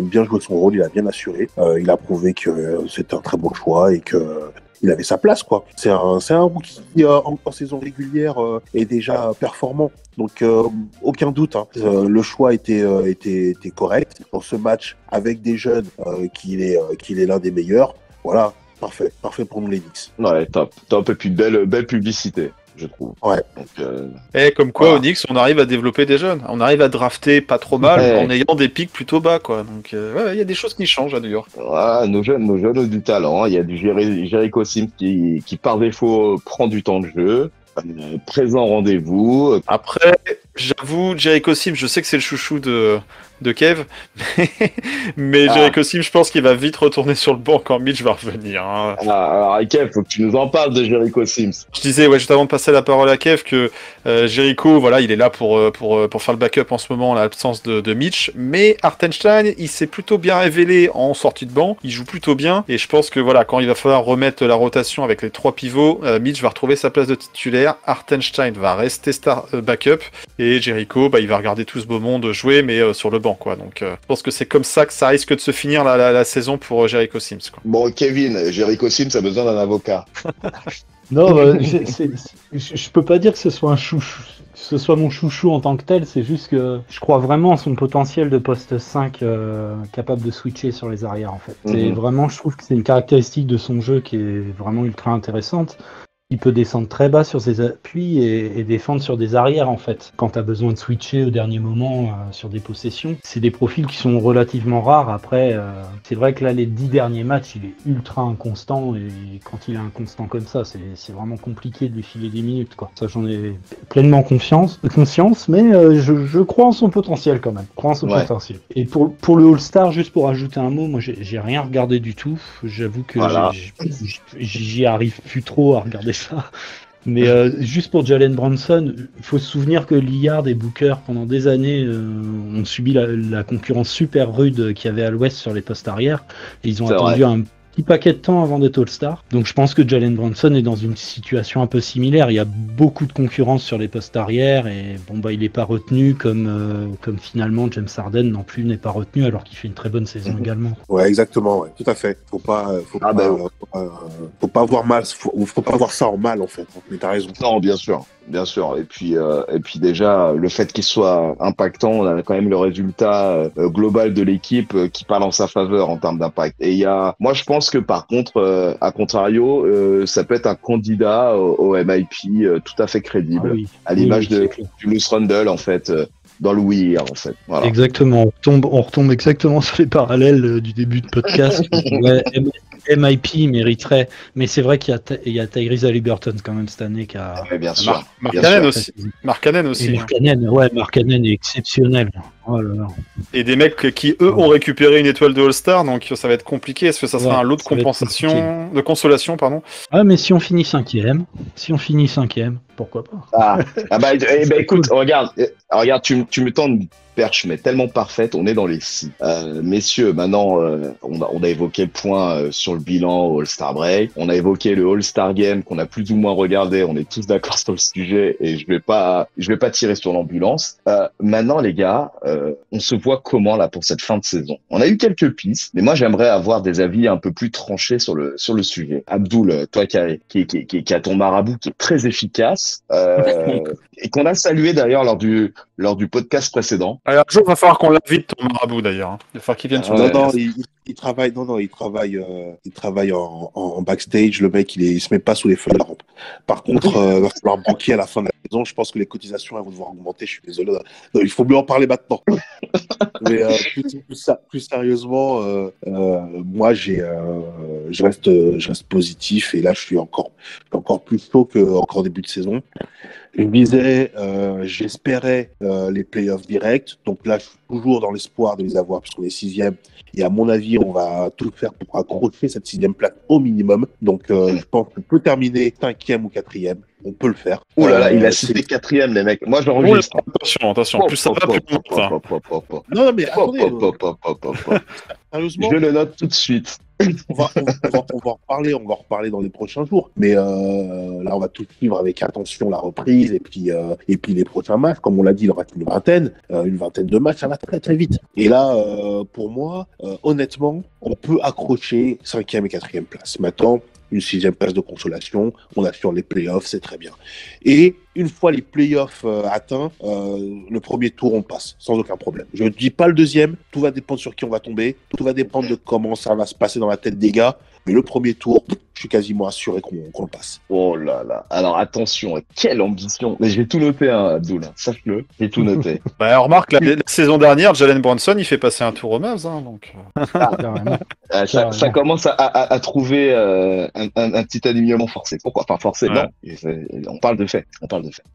bien joué son rôle, il a bien assuré. Il a prouvé que c'était un très bon choix et que il avait sa place, quoi. C'est un rookie qui, en saison régulière, est déjà performant. Donc, aucun doute, hein. Le choix était correct. Dans ce match, avec des jeunes, qu'il est l'un des meilleurs. Voilà, parfait pour nous les Knicks. Ouais, top. Et puis, belle publicité, je trouve. Ouais. Donc, comme quoi, voilà. Au Knicks, on arrive à développer des jeunes. On arrive à drafter pas trop mal en ayant des pics plutôt bas, quoi. Donc, il y a des choses qui changent à New York. Ouais, nos jeunes ont du talent. Il y a du Jericho Sims qui, par défaut, prend du temps de jeu. Présent rendez-vous. Après, j'avoue, Jericho Sims, je sais que c'est le chouchou de Kev, mais Jericho Sims, je pense qu'il va vite retourner sur le banc quand Mitch va revenir. Hein. Alors, Kev, faut que tu nous en parles de Jericho Sims. Je disais, juste avant de passer la parole à Kev, que Jericho, voilà, il est là pour faire le backup en ce moment, en l'absence de Mitch, mais Hartenstein, il s'est plutôt bien révélé en sortie de banc, il joue plutôt bien, et je pense que voilà, quand il va falloir remettre la rotation avec les 3 pivots, Mitch va retrouver sa place de titulaire, Hartenstein va rester backup, et Jericho, il va regarder tout ce beau monde jouer, mais sur le banc, quoi. Donc, je pense que c'est comme ça que ça risque de se finir la saison pour Jericho Sims, quoi. Bon, Kevin, Jericho Sims a besoin d'un avocat. Non, je peux pas dire que ce soit mon chouchou en tant que tel, c'est juste que je crois vraiment à son potentiel de poste 5 capable de switcher sur les arrières, en fait. C'est vraiment, je trouve que c'est une caractéristique de son jeu qui est vraiment ultra intéressante. Il peut descendre très bas sur ses appuis et défendre sur des arrières, en fait. Quand tu as besoin de switcher au dernier moment sur des possessions, c'est des profils qui sont relativement rares. Après, c'est vrai que là, les 10 derniers matchs, il est ultra inconstant. Et quand il est inconstant comme ça, c'est vraiment compliqué de lui filer des minutes, quoi. Ça, j'en ai pleinement conscience, mais je crois en son potentiel quand même. Potentiel. Et pour le All-Star, juste pour ajouter un mot, moi, j'ai rien regardé du tout. J'avoue que j'y arrive plus trop à regarder ça. Mais juste pour Jalen Brunson, il faut se souvenir que Lillard et Booker, pendant des années, ont subi la concurrence super rude qu'il y avait à l'Ouest sur les postes arrière. Et ils ont attendu un petit paquet de temps avant d'être All-Star. Donc je pense que Jalen Brunson est dans une situation un peu similaire. Il y a beaucoup de concurrence sur les postes arrière et il n'est pas retenu comme finalement James Harden non plus n'est pas retenu alors qu'il fait une très bonne saison également. Ouais, exactement, ouais. Tout à fait. Faut pas voir mal, faut pas voir ça en mal en fait. Mais t'as raison. Non, bien sûr. Et puis déjà, le fait qu'il soit impactant, on a quand même le résultat global de l'équipe qui parle en sa faveur en termes d'impact. Et moi je pense que par contre, à contrario, ça peut être un candidat au MIP tout à fait crédible, à l'image de Julius Randle en fait. Dans le oui, en fait. Voilà. Exactement. On retombe exactement sur les parallèles du début de podcast. MIP mériterait, mais c'est vrai qu'il y a Tyrese Haliburton quand même cette année qui a. Ouais, bien sûr. Markkanen aussi. Markkanen aussi. Et Markkanen est exceptionnel. Oh là là. Et des mecs qui, eux, ont récupéré une étoile de All-Star, donc ça va être compliqué. Est-ce que ça sera un lot de compensation, de consolation, pardon? Ah, mais si on finit cinquième, pourquoi pas? Écoute, regarde, tu me tends une perche, mais tellement parfaite, on est dans les 6. Messieurs, maintenant, on a évoqué le point sur le bilan au All-Star Break, on a évoqué le All-Star Game qu'on a plus ou moins regardé, on est tous d'accord sur le sujet, et je vais pas tirer sur l'ambulance. Maintenant, les gars, on se voit comment là pour cette fin de saison? On a eu quelques pistes, mais moi j'aimerais avoir des avis un peu plus tranchés sur le sujet. Abdoul, toi qui a ton marabout qui est très efficace, et qu'on a salué d'ailleurs lors du podcast précédent. Alors, un jour, il va falloir qu'on l'invite, ton marabout, d'ailleurs. Hein. Il va falloir qu'il vienne sur le podcast. Il travaille en backstage. Le mec, il se met pas sous les feux de la rampe. Par contre, il va falloir banquer à la fin de la saison. Je pense que les cotisations vont devoir augmenter. Je suis désolé. Non, il faut mieux en parler maintenant. Mais plus sérieusement, moi, je reste positif. Et là, je suis encore plus chaud qu'en début de saison. Je disais, j'espérais les playoffs directs. Donc là, je suis toujours dans l'espoir de les avoir puisqu'on est 6e. Et à mon avis, on va tout faire pour accrocher cette 6e place au minimum. Donc, je pense qu'on peut terminer 5e ou 4e. On peut le faire. Oh là là, il a cité 4e, les mecs. Moi, j'enregistre. Attention. Plus ça va, plus on monte. Non, mais attendez. Sérieusement, je le note tout de suite. On va en reparler dans les prochains jours. Mais là, on va tout suivre avec attention la reprise et puis les prochains matchs. Comme on l'a dit, il y aura une vingtaine de matchs. Ça va très très vite. Et là, pour moi, honnêtement, on peut accrocher 5e et 4e place. Maintenant, une 6e place de consolation, on assure les playoffs, c'est très bien. Et une fois les playoffs atteints, le premier tour, on passe, sans aucun problème. Je ne dis pas le deuxième, tout va dépendre sur qui on va tomber, tout va dépendre de comment ça va se passer dans la tête des gars, mais le premier tour, je suis quasiment assuré qu'on le passe. Oh là là, alors attention, quelle ambition. Mais j'ai tout noté, hein, Abdoul, sache-le, j'ai tout noté. Bah, remarque, la saison dernière, Jalen Brunson, il fait passer un tour aux Mavs, hein, donc... Ça commence à trouver un petit alignement forcé. Pourquoi? Enfin, forcé, ouais. Non. On parle de fait.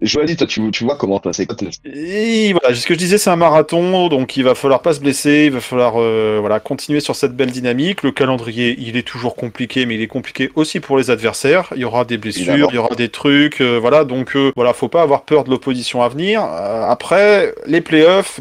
Joanie, toi, tu vois comment toi, c'est quoi Et voilà, ce que je disais, c'est un marathon, donc il va falloir pas se blesser, il va falloir continuer sur cette belle dynamique. Le calendrier, il est toujours compliqué, mais il est compliqué aussi pour les adversaires. Il y aura des blessures, il y aura des trucs, donc faut pas avoir peur de l'opposition à venir. Après, les playoffs,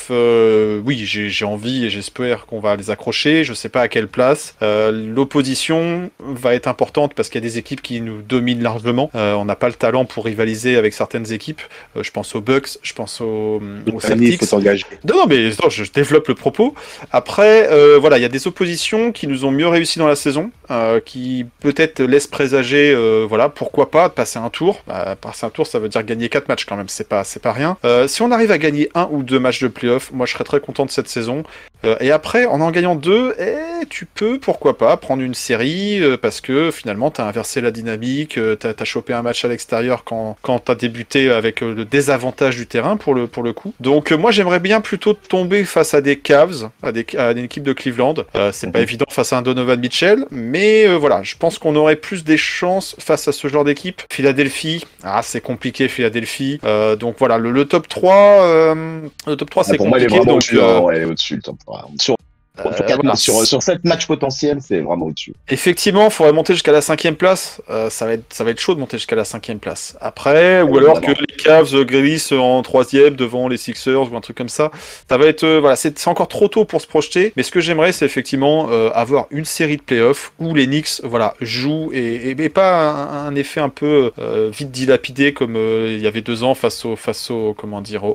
oui, j'ai envie et j'espère qu'on va les accrocher. Je sais pas à quelle place. L'opposition va être importante parce qu'il y a des équipes qui nous dominent largement. On n'a pas le talent pour rivaliser avec certaines équipes. Je pense aux Bucks, je pense aux Celtics. Il faut s'engager. Non, mais je développe le propos. Après, il y a des oppositions qui nous ont mieux réussi dans la saison, qui peut-être laissent présager, pourquoi pas, de passer un tour. Passer un tour, ça veut dire gagner 4 matchs quand même, c'est pas rien. Si on arrive à gagner 1 ou 2 matchs de playoff, moi je serais très content de cette saison. Et après, en gagnant 2, tu peux, pourquoi pas, prendre une série, parce que finalement, t'as inversé la dynamique, t'as chopé un match à l'extérieur quand t'as débuté avec le désavantage du terrain, pour le coup. Donc, moi, j'aimerais bien plutôt tomber face à des Cavs, à une équipe de Cleveland. C'est pas évident face à un Donovan Mitchell, mais je pense qu'on aurait plus des chances face à ce genre d'équipe. Philadelphie, c'est compliqué, Philadelphie. Donc, voilà, le top 3, c'est pour compliqué. Moi, il est vraiment au-dessus, le top 3. Sur 7 matchs potentiels, c'est vraiment au-dessus. Effectivement, il faudrait monter jusqu'à la 5e place. Ça va être chaud de monter jusqu'à la 5e place. Après, ou alors que les Cavs glissent en 3e devant les Sixers ou un truc comme ça. Ça va être, c'est encore trop tôt pour se projeter. Mais ce que j'aimerais, c'est effectivement avoir une série de playoffs où les Knicks, jouent et pas un effet un peu vite dilapidé comme il y avait 2 ans face aux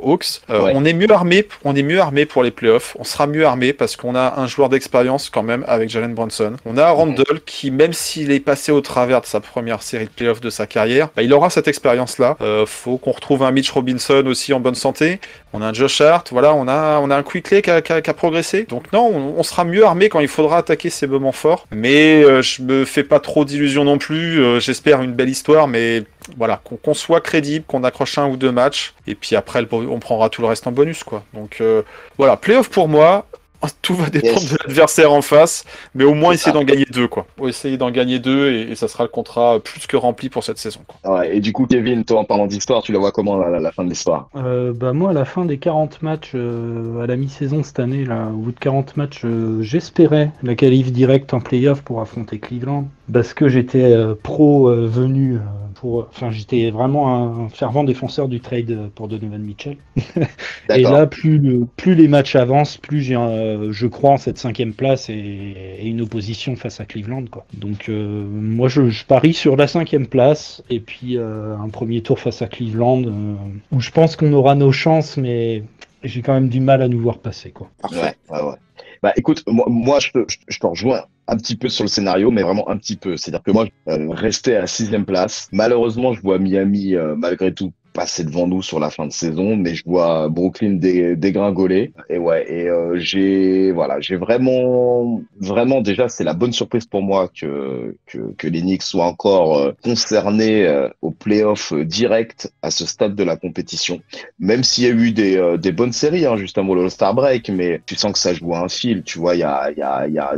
Hawks. On est mieux armé pour les playoffs. On sera mieux armé parce qu'on a un joueur d'expérience quand même avec Jalen Brunson. On a Randle qui, même s'il est passé au travers de sa première série de playoffs de sa carrière, il aura cette expérience-là. Faut qu'on retrouve un Mitch Robinson aussi en bonne santé. On a un Josh Hart, on a un Quickley qui a progressé. Donc non, on sera mieux armé quand il faudra attaquer ces moments forts. Mais je me fais pas trop d'illusions non plus. J'espère une belle histoire, mais qu'on soit crédible, qu'on accroche 1 ou 2 matchs. Et puis après, on prendra tout le reste en bonus, quoi. Donc playoff pour moi. Tout va dépendre Yes. de l'adversaire en face, mais au moins C'est essayer ça. d'en gagner deux, quoi. Ou essayer d'en gagner deux et ça sera le contrat plus que rempli pour cette saison, quoi. Ouais, et du coup, Kevin, toi, en parlant d'histoire, tu la vois comment la fin de l'histoire? Moi, à la fin des 40 matchs, à la mi-saison cette année, là, au bout de 40 matchs, j'espérais la qualif directe en playoff pour affronter Cleveland, parce que j'étais venu enfin, j'étais vraiment un fervent défenseur du trade pour Donovan Mitchell. Et D'accord. là, plus les matchs avancent, plus je crois en cette 5e place et une opposition face à Cleveland, quoi. Donc, moi, je parie sur la 5e place et puis un premier tour face à Cleveland, où je pense qu'on aura nos chances, mais j'ai quand même du mal à nous voir passer, quoi. Parfait. Ouais. Bah, écoute, moi je te rejoins un petit peu sur le scénario, mais vraiment un petit peu. C'est-à-dire que moi, rester à la 6e place. Malheureusement, je vois Miami, malgré tout, passer devant nous sur la fin de saison, mais je vois Brooklyn dégringoler. Et ouais, j'ai vraiment déjà, c'est la bonne surprise pour moi que les Knicks soient encore concernés au playoff direct à ce stade de la compétition. Même s'il y a eu des bonnes séries, hein, juste avant le All-Star Break, mais tu sens que ça joue à un fil, tu vois, il y a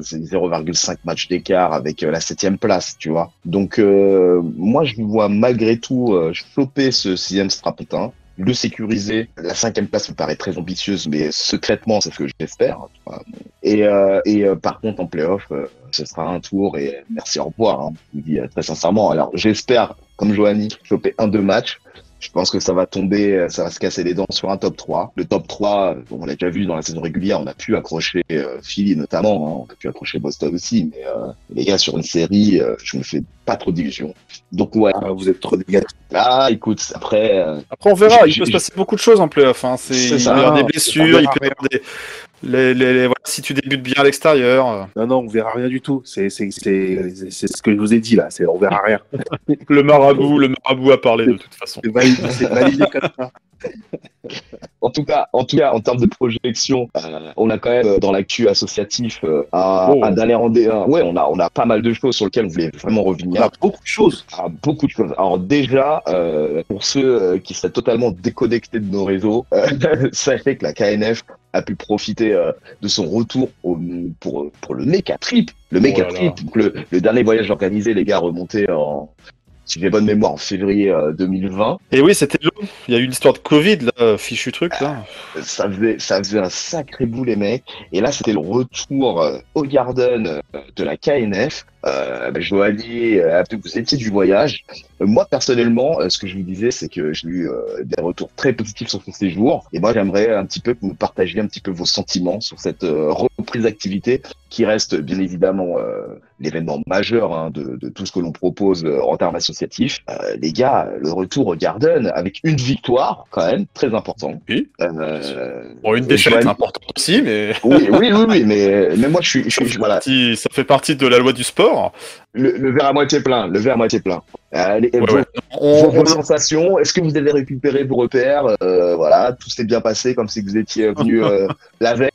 0,5 match d'écart avec la 7e place, tu vois. Donc, moi, je vois malgré tout choper ce 6e strapontin, le sécuriser. La 5e place me paraît très ambitieuse, mais secrètement, c'est ce que j'espère, hein, tu vois. Par contre, en playoff, ce sera un tour et merci, au revoir, hein, je vous dis très sincèrement. Alors, j'espère, comme Johanny, choper 1-2 matchs. Je pense que ça va tomber, ça va se casser les dents sur un top 3. Le top 3, on l'a déjà vu dans la saison régulière, on a pu accrocher Philly notamment, hein, on a pu accrocher Boston aussi, mais les gars, sur une série, je me fais pas trop d'illusions. Donc ouais, Ah, vous êtes trop négatif. écoute, après, Après, on verra, il j- peut se j- passer beaucoup de choses en playoff, hein. c'est Il peut y ça. avoir des Non, blessures, on il verra peut y rien. avoir voilà, si tu débutes bien à l'extérieur. Non, on verra rien du tout. C'est ce que je vous ai dit là. On verra rien. Le marabout a parlé de toute façon. C'est validé comme ça. En tout cas, en termes de projection, on a quand même dans l'actu associatif un dernier rendez-vous. Ouais, on a pas mal de choses sur lesquelles on voulait vraiment On revenir. a beaucoup de choses. Beaucoup de choses. Alors déjà, pour ceux qui seraient totalement déconnectés de nos réseaux, sachez que la KNF a pu profiter de son retour pour le Mecha Trip. Le Mecha là là. Trip, donc le dernier voyage organisé, les gars, remonté si j'ai bonne mémoire, en février 2020. Et oui, c'était long. Il y a eu l'histoire de Covid, là, fichu truc, là. Ça faisait un sacré bout, les mecs. Et là, c'était le retour au Garden de la KNF. Joanie, vous étiez du voyage. Moi, personnellement, ce que je vous disais, c'est que j'ai eu des retours très positifs sur ce séjour. Et moi, j'aimerais un petit peu que vous partagiez un petit peu vos sentiments sur cette reprise d'activité qui reste bien évidemment l'événement majeur, hein, de tout ce que l'on propose en termes associatifs. Les gars, le retour au Garden avec une victoire, quand même, très important. Oui. Euh, Bon, une défaite Joanie- importante aussi, mais oui, mais moi, voilà, ça fait partie de la loi du sport. le verre à moitié plein, le verre à moitié plein. Allez, Ouais, vos, ouais. vos sensations, est-ce que vous avez récupéré vos repères? Voilà, tout s'est bien passé comme si vous étiez venu la veille.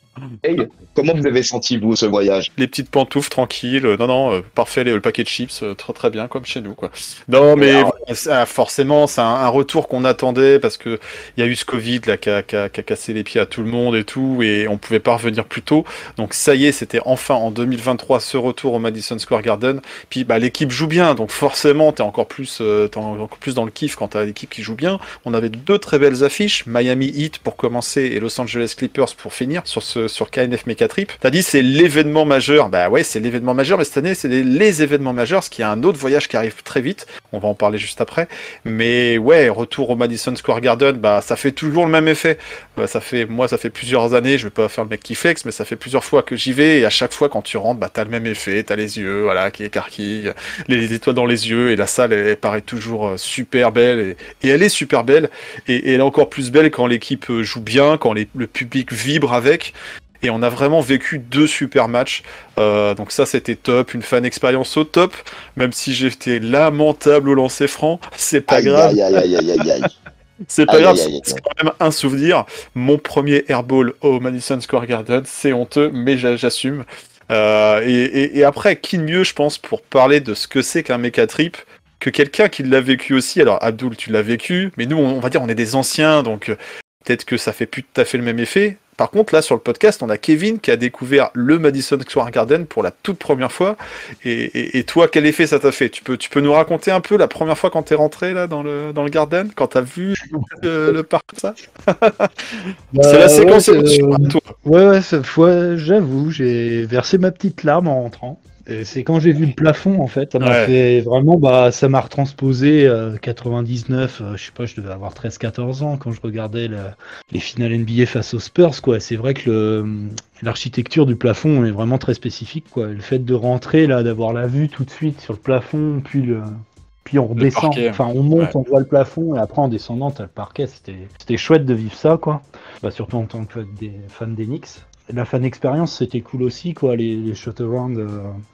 Comment vous avez senti, vous, ce voyage? Les petites pantoufles tranquilles, non, parfait, le paquet de chips, très très bien, comme chez nous, quoi. Non, mais Alors, forcément, c'est un retour qu'on attendait, parce que il y a eu ce Covid, là, qui a cassé les pieds à tout le monde et tout, et on pouvait pas revenir plus tôt. Donc ça y est, c'était enfin en 2023 ce retour au Madison Square Garden. Puis bah, l'équipe joue bien, donc forcément, t'es encore plus dans le kiff quand t'as l'équipe qui joue bien. On avait deux très belles affiches, Miami Heat pour commencer et Los Angeles Clippers pour finir sur KNF Mecha Trip. T'as dit c'est l'événement majeur, bah ouais, c'est l'événement majeur, mais cette année c'est les événements majeurs, parce qu'il y a un autre voyage qui arrive très vite, on va en parler juste après. Mais ouais, retour au Madison Square Garden, bah ça fait toujours le même effet. Ça fait plusieurs années, je vais pas faire le mec qui flex, mais ça fait plusieurs fois que j'y vais, et à chaque fois quand tu rentres, bah t'as le même effet, t'as les yeux, voilà, qui écarquillent, les étoiles dans les yeux, et la salle elle paraît toujours super belle, et elle est super belle, et elle est encore plus belle quand l'équipe joue bien, quand le public vibre avec. Et on a vraiment vécu deux super matchs. Donc ça, c'était top. Une fan expérience au top. Même si j'étais lamentable au lancer franc, c'est pas grave. Aïe. C'est pas Aïe, grave, aïe, aïe. c'est quand même un souvenir. Mon premier airball au Madison Square Garden, c'est honteux, mais j'assume. Et après, qui de mieux, je pense, pour parler de ce que c'est qu'un méca trip, que quelqu'un qui l'a vécu aussi. Alors, Abdoul, tu l'as vécu, mais nous, on va dire, on est des anciens, donc peut-être que ça fait plus tout à fait le même effet. Par contre, là, sur le podcast, on a Kevin qui a découvert le Madison Square Garden pour la toute première fois. Et toi, quel effet ça t'a fait? Tu peux nous raconter un peu la première fois quand t'es rentré là dans le Garden, quand t'as vu le parc, ça? C'est la séquence émotion, toi. Ouais, cette fois, j'avoue, j'ai versé ma petite larme en rentrant. Et c'est quand j'ai vu le plafond, en fait, ça m'a fait vraiment, ça m'a retransposé 99, je sais pas, je devais avoir 13-14 ans quand je regardais les finales NBA face aux Spurs, quoi. C'est vrai que l'architecture du plafond est vraiment très spécifique, quoi. Le fait de rentrer, là, d'avoir la vue tout de suite sur le plafond, puis on redescend, enfin on monte, on voit le plafond, et après en descendant, t'as le parquet, c'était chouette de vivre ça, quoi. Surtout en tant que fan des Knicks. La fan expérience, c'était cool aussi, quoi, les shot-around,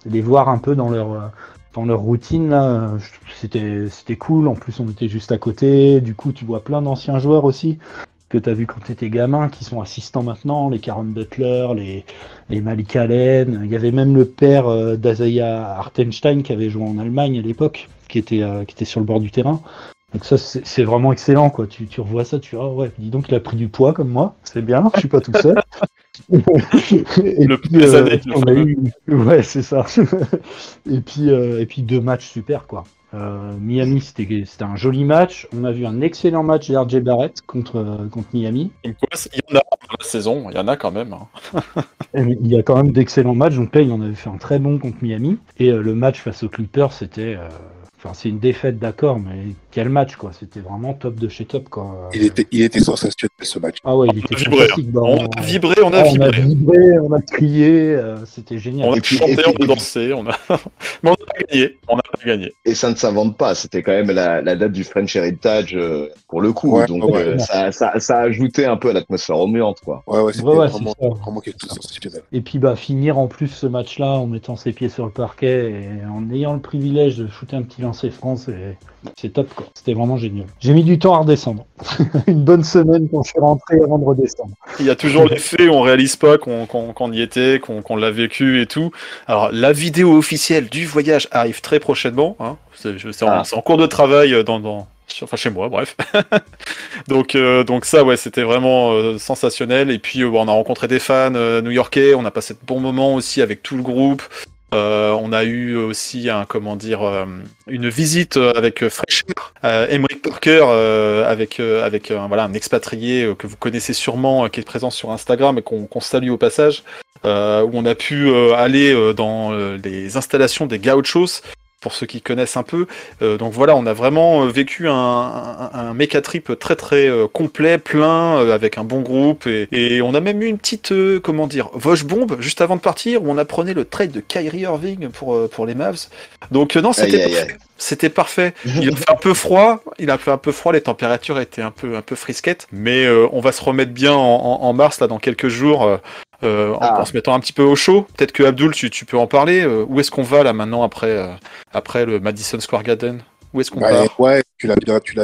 les voir un peu dans leur routine, là, c'était cool. En plus, on était juste à côté, du coup, tu vois plein d'anciens joueurs aussi, que tu as vu quand tu étais gamin, qui sont assistants maintenant, les Caron Butler, les Malik Allen. Il y avait même le père d'Isaiah Hartenstein qui avait joué en Allemagne à l'époque, qui était sur le bord du terrain. Donc ça, c'est vraiment excellent, quoi. Tu revois ça, tu dis, ah ouais, dis donc, il a pris du poids comme moi, c'est bien, je suis pas tout seul. Ouais, c'est ça. et puis 2 matchs super, quoi. Miami, c'était un joli match. On a vu un excellent match d'RJ Barrett contre Miami. Il y en a dans la saison, il y en a quand même. Il y a quand même d'excellents matchs. Donc là, il en avait fait un très bon contre Miami. Et le match face aux Clippers, c'était... Enfin, c'est une défaite, d'accord, mais quel match, quoi. C'était vraiment top de chez top, quoi. Il était sensationnel, ce match. Ah ouais, il était fantastique. On a vibré. On a crié, c'était génial. On a chanté, on a dansé, mais on n'a pas gagné. On n'a pas gagné. Et ça ne s'invente pas. C'était quand même la date du French Heritage pour le coup. Donc ça a ajouté un peu à l'atmosphère ambiante, quoi. C'était vraiment quelque chose de sensationnel. Et puis finir en plus ce match-là en mettant ses pieds sur le parquet et en ayant le privilège de shooter un petit lancer France, c'est top, quoi. C'était vraiment génial. J'ai mis du temps à redescendre. Une bonne semaine quand je suis rentré avant de redescendre. Il y a toujours l'effet où on réalise pas qu'on y était, qu'on l'a vécu et tout. Alors la vidéo officielle du voyage arrive très prochainement. Hein. C'est en cours de travail chez moi, bref. donc ça, ouais, c'était vraiment sensationnel. Et puis on a rencontré des fans new-yorkais. On a passé de bons moments aussi avec tout le groupe. On a eu aussi une visite avec Fresh Air, Emric Parker, avec un expatrié que vous connaissez sûrement, qui est présent sur Instagram et qu'on salue au passage, où on a pu aller dans les installations des Gauchos. Pour ceux qui connaissent un peu. Donc voilà, on a vraiment vécu un méca trip très très complet, plein, avec un bon groupe. Et on a même eu une petite, Vosh bombe juste avant de partir, où on apprenait le trade de Kyrie Irving pour les Mavs. Donc non, c'était parfait. C'était parfait. Il a fait un peu froid. Les températures étaient un peu frisquettes. Mais on va se remettre bien en mars, là, dans quelques jours. En se mettant un petit peu au chaud. Peut-être que Abdul, tu peux en parler. Où est-ce qu'on va là maintenant après le Madison Square Garden? Où est-ce qu'on part? Ouais, tu l'as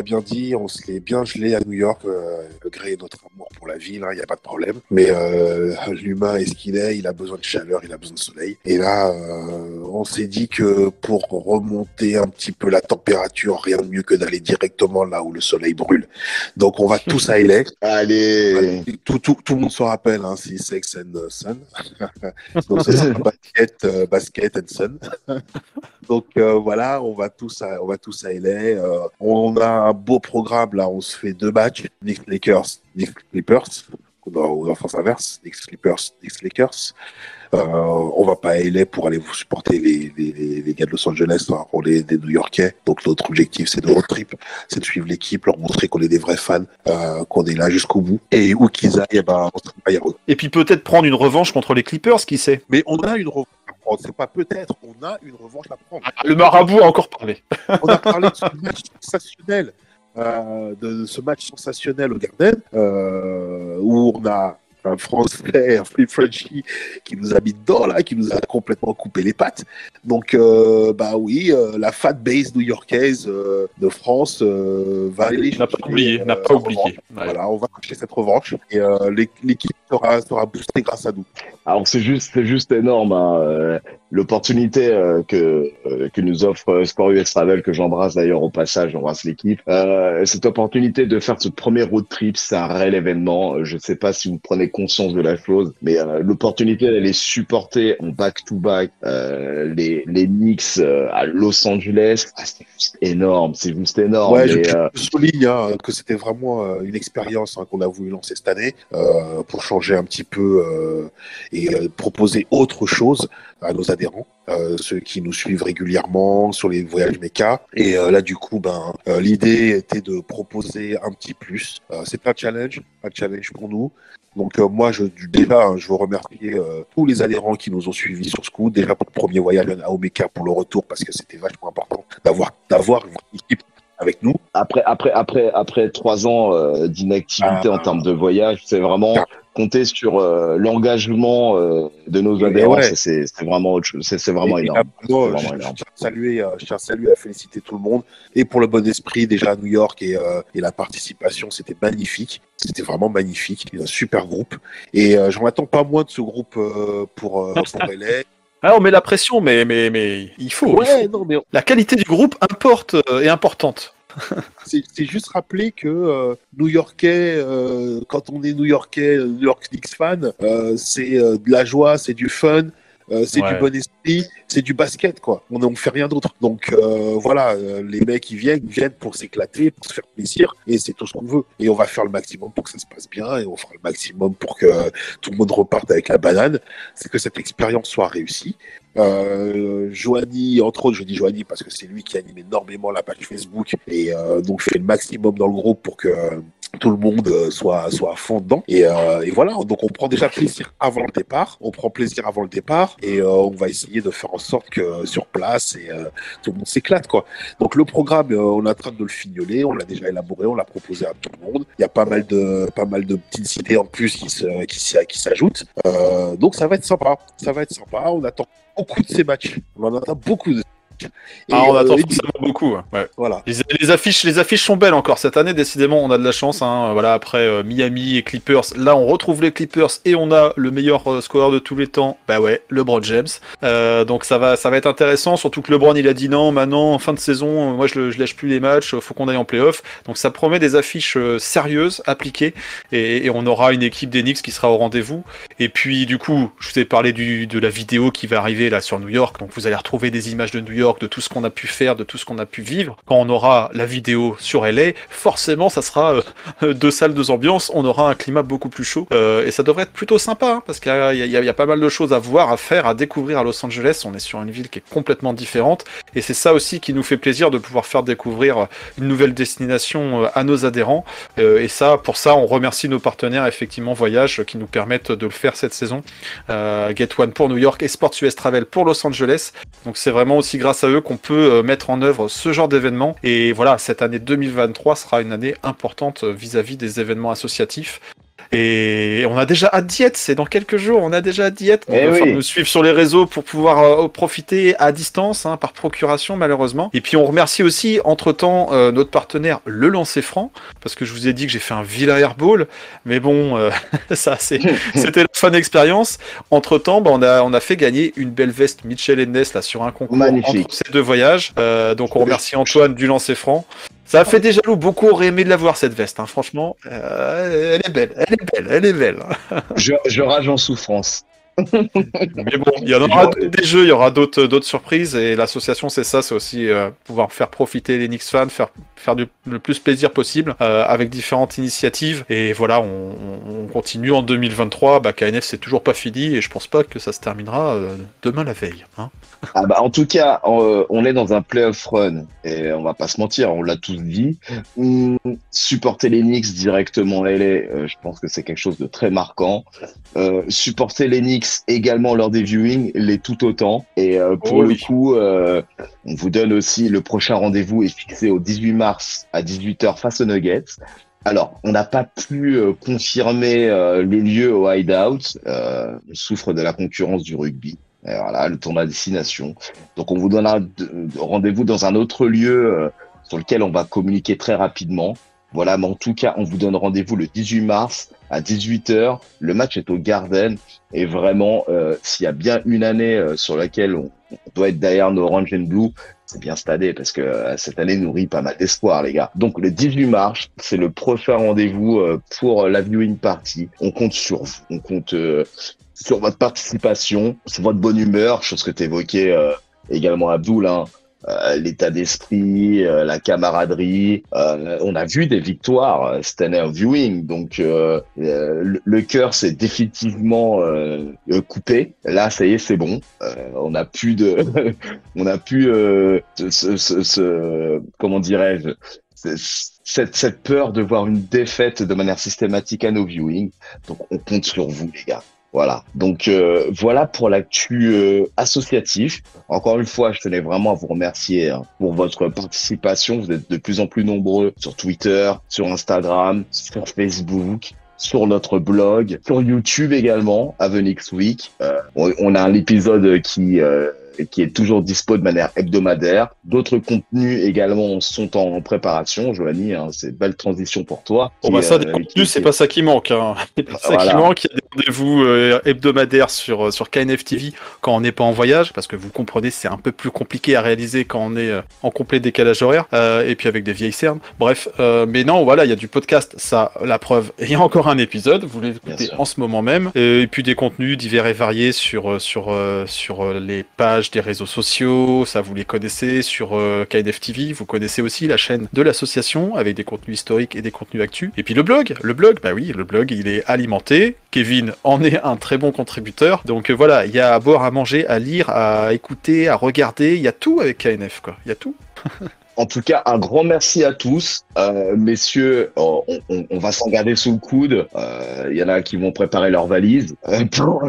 bien dit, on se l'est bien gelé à New York, malgré notre amour pour la ville, il n'y a pas de problème. Mais l'humain est ce qu'il est, il a besoin de chaleur, il a besoin de soleil. Et là, on s'est dit que pour remonter un petit peu la température, rien de mieux que d'aller directement là où le soleil brûle. Donc on va tous à LA. Allez. Tout le monde se rappelle, hein, c'est Sex and Sun. Donc c'est basket and Sun. Donc voilà, on va tous à LA. On a un beau programme là, on se fait 2 matchs, Knicks Clippers, ou en sens inverse, Knicks Lakers. On va pas à LA pour aller vous supporter les gars de Los Angeles, hein, on est des New-Yorkais. Donc notre objectif c'est de road trip, c'est de suivre l'équipe, leur montrer qu'on est des vrais fans, qu'on est là jusqu'au bout. Et où qu'ils aillent, on sera pas y aller. Et puis peut-être prendre une revanche contre les Clippers, qui sait? Mais on a une revanche à prendre, c'est pas peut-être, on a une revanche à prendre. Le marabout a encore parlé. On a parlé de ce match sensationnel, de ce match sensationnel au Garden, où on a un Français, un Free Frenchie qui nous a mis dedans là, qui nous a complètement coupé les pattes. Donc oui, la fan base new-yorkaise de France va aller. N'a pas oublié. Voilà, on va chercher cette revanche et l'équipe sera boostée grâce à nous. Alors c'est juste énorme. Hein. l'opportunité que nous offre Sport US Travel, que j'embrasse d'ailleurs au passage, j'embrasse l'équipe. Cette opportunité de faire ce premier road trip, c'est un réel événement. Je sais pas si vous prenez conscience de la chose, mais l'opportunité d'aller supporter en back-to-back les Knicks à Los Angeles, c'est juste énorme. C'est juste énorme. Ouais, et, je souligne que c'était vraiment une expérience qu'on a voulu lancer cette année pour changer un petit peu et proposer autre chose à nos adhérents, ceux qui nous suivent régulièrement sur les voyages méca. Et là, du coup, l'idée était de proposer un petit plus. C'est un challenge pour nous. Donc moi, je veux remercier tous les adhérents qui nous ont suivis sur Scoot, déjà pour le premier voyage à Omeka pour le retour, parce que c'était vachement important d'avoir une équipe avec nous. Après 3 ans d'inactivité en termes de voyage, c'est vraiment compter sur l'engagement de nos adhérents. Ouais. C'est vraiment autre chose. C'est vraiment énorme. Je tiens à saluer, à féliciter tout le monde et pour le bon esprit déjà à New York et la participation, c'était magnifique. C'était vraiment magnifique. Il y a un super groupe et j'en attends pas moins de ce groupe pour LA. Ah, on met la pression, mais il faut. Ouais, non, mais la qualité du groupe importe est importante. C'est juste rappeler que New-Yorkais, quand on est New-Yorkais, New York Knicks fan, c'est de la joie, c'est du fun, c'est du bon esprit, c'est du basket, quoi. On fait rien d'autre. Donc voilà, les mecs ils viennent pour s'éclater, pour se faire plaisir, et c'est tout ce qu'on veut. Et on va faire le maximum pour que ça se passe bien, et on fera le maximum pour que tout le monde reparte avec la banane. C'est que cette expérience soit réussie. Joanie, entre autres, je dis Joanie parce que c'est lui qui anime énormément la page Facebook et donc je fais le maximum dans le groupe pour que tout le monde soit à fond dedans et voilà, donc on prend déjà plaisir avant le départ, et on va essayer de faire en sorte que sur place et tout le monde s'éclate, quoi. Donc le programme, on est en train de le fignoler, on l'a déjà élaboré, on l'a proposé à tout le monde. Il y a pas mal de petites idées en plus qui s'ajoutent, donc ça va être sympa. On attend beaucoup de ces matchs. On en attend beaucoup de. On attend forcément beaucoup. Ouais. Voilà. Les affiches sont belles encore cette année. Décidément, on a de la chance. Voilà, après Miami et Clippers, là on retrouve les Clippers et on a le meilleur scoreur de tous les temps. Bah ouais, LeBron James. Donc ça va être intéressant. Surtout que LeBron il a dit non, maintenant en fin de saison, moi je lâche plus les matchs. Faut qu'on aille en playoff. Donc ça promet des affiches sérieuses, appliquées, et on aura une équipe des Knicks qui sera au rendez-vous. Et puis du coup, je vous ai parlé de la vidéo qui va arriver là sur New York. Donc vous allez retrouver des images de New York, de tout ce qu'on a pu faire, de tout ce qu'on a pu vivre. Quand on aura la vidéo sur LA, forcément ça sera 2 salles, 2 ambiances, on aura un climat beaucoup plus chaud et ça devrait être plutôt sympa parce qu'il y a pas mal de choses à voir, à faire, à découvrir à Los Angeles. On est sur une ville qui est complètement différente et c'est ça aussi qui nous fait plaisir de pouvoir faire découvrir une nouvelle destination à nos adhérents et ça, pour ça on remercie nos partenaires effectivement Voyage qui nous permettent de le faire cette saison. Get One pour New York et Sports US Travel pour Los Angeles. Donc c'est vraiment aussi grâce à eux qu'on peut mettre en œuvre ce genre d'événements. Et voilà, cette année 2023 sera une année importante vis-à-vis des événements associatifs. Et on a déjà hâte d'y être, c'est dans quelques jours, on a déjà hâte d'y être. On va nous suivre sur les réseaux pour pouvoir profiter à distance, par procuration malheureusement. Et puis on remercie aussi entre-temps notre partenaire Le Lancer Franc, parce que je vous ai dit que j'ai fait un vilain airball, mais bon, ça c'était la fun expérience. Entre-temps, on a fait gagner une belle veste Mitchell & Ness là, sur un concours entre ces 2 voyages. Donc on remercie Antoine du Lancer Franc. Ça a fait des jaloux, beaucoup auraient aimé de la voir cette veste, franchement, elle est belle. Je rage en souffrance. Mais bon, il y en aura des jeux, il y aura d'autres surprises et l'association c'est ça, c'est aussi pouvoir faire profiter les Knicks fans, faire le plus plaisir possible avec différentes initiatives et voilà, on continue en 2023. KNF c'est toujours pas fini et je pense pas que ça se terminera demain la veille. En tout cas, on est dans un playoff run et on va pas se mentir, on l'a tous dit. Supporter les Knicks directement LA, je pense que c'est quelque chose de très marquant. Supporter les Knicks également lors des viewings, les tout autant. Et pour le coup, on vous donne aussi le prochain rendez-vous est fixé au 18 mars à 18h face aux Nuggets. Alors, on n'a pas pu confirmer les lieux au Hideout. On souffre de la concurrence du rugby. Et voilà, le tournoi destination. Donc, on vous donnera rendez-vous dans un autre lieu sur lequel on va communiquer très rapidement. Voilà, mais en tout cas, on vous donne rendez-vous le 18 mars à 18h. Le match est au Garden. Et vraiment, s'il y a bien une année sur laquelle on doit être derrière nos Orange and Blue, c'est bien cette année, parce que cette année nourrit pas mal d'espoir, les gars. Donc le 18 mars, c'est le prochain rendez-vous pour la viewing party. On compte sur vous. On compte sur votre participation, sur votre bonne humeur, chose que tu évoquais également, Abdoul, hein. L'état d'esprit, la camaraderie. On a vu des victoires cette année en viewing, donc le cœur s'est définitivement coupé. Là, ça y est, c'est bon. On n'a plus de, on n'a plus comment dirais-je, cette peur de voir une défaite de manière systématique à nos viewings. Donc, on compte sur vous, les gars. Voilà. Donc voilà pour l'actu associatif. Encore une fois, je tenais vraiment à vous remercier pour votre participation. Vous êtes de plus en plus nombreux sur Twitter, sur Instagram, sur Facebook, sur notre blog, sur YouTube également, Avenix Week. On a un épisode qui est toujours dispo de manière hebdomadaire. D'autres contenus également sont en préparation. Joanie, hein, c'est une belle transition pour toi. Bon, bah ça, des contenus, c'est pas ça qui manque. Hein. C'est pas ça qui manque. Il y a des rendez-vous hebdomadaires sur KNF TV quand on n'est pas en voyage, parce que vous comprenez, c'est un peu plus compliqué à réaliser quand on est en complet décalage horaire, et puis avec des vieilles cernes. Bref, mais non, voilà, il y a du podcast. Ça, la preuve, il y a encore un épisode. Vous l'écoutez en ce moment même. Et puis des contenus divers et variés sur les pages des réseaux sociaux, ça vous les connaissez, sur KNF TV, vous connaissez aussi la chaîne de l'association avec des contenus historiques et des contenus actus. Et puis le blog, bah oui, le blog il est alimenté, Kevin en est un très bon contributeur, donc voilà, il y a à boire, à manger, à lire, à écouter, à regarder, il y a tout avec KNF quoi, il y a tout. En tout cas, un grand merci à tous. Messieurs, on va s'en garder sous le coude. Il y en a qui vont préparer leurs valises pour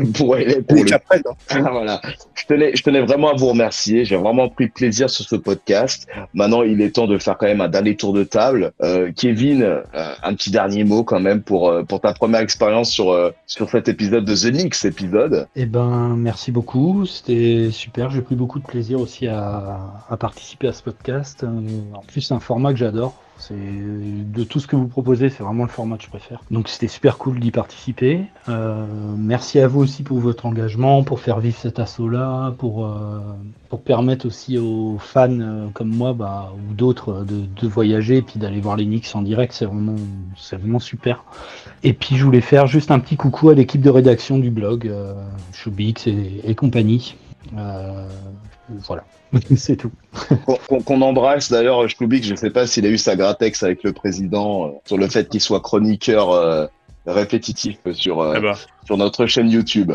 voilà. Je tenais vraiment à vous remercier. J'ai vraiment pris plaisir sur ce podcast. Maintenant, il est temps de faire quand même un dernier tour de table. Kevin, un petit dernier mot quand même pour ta première expérience sur cet épisode de The Knicks épisode. Eh ben, merci beaucoup. C'était super. J'ai pris beaucoup de plaisir aussi à participer à ce podcast. En plus, c'est un format que j'adore. De tout ce que vous proposez, c'est vraiment le format que je préfère. Donc c'était super cool d'y participer. Merci à vous aussi pour votre engagement, pour faire vivre cet assaut-là, pour permettre aussi aux fans comme moi ou d'autres de voyager et puis d'aller voir les Knicks en direct. C'est vraiment super. Et puis je voulais faire juste un petit coucou à l'équipe de rédaction du blog, Showbix et compagnie. Voilà, c'est tout. Qu'on embrasse d'ailleurs, Shkoubik, je ne sais pas s'il a eu sa gratex avec le président sur le fait qu'il soit chroniqueur répétitif sur notre chaîne YouTube.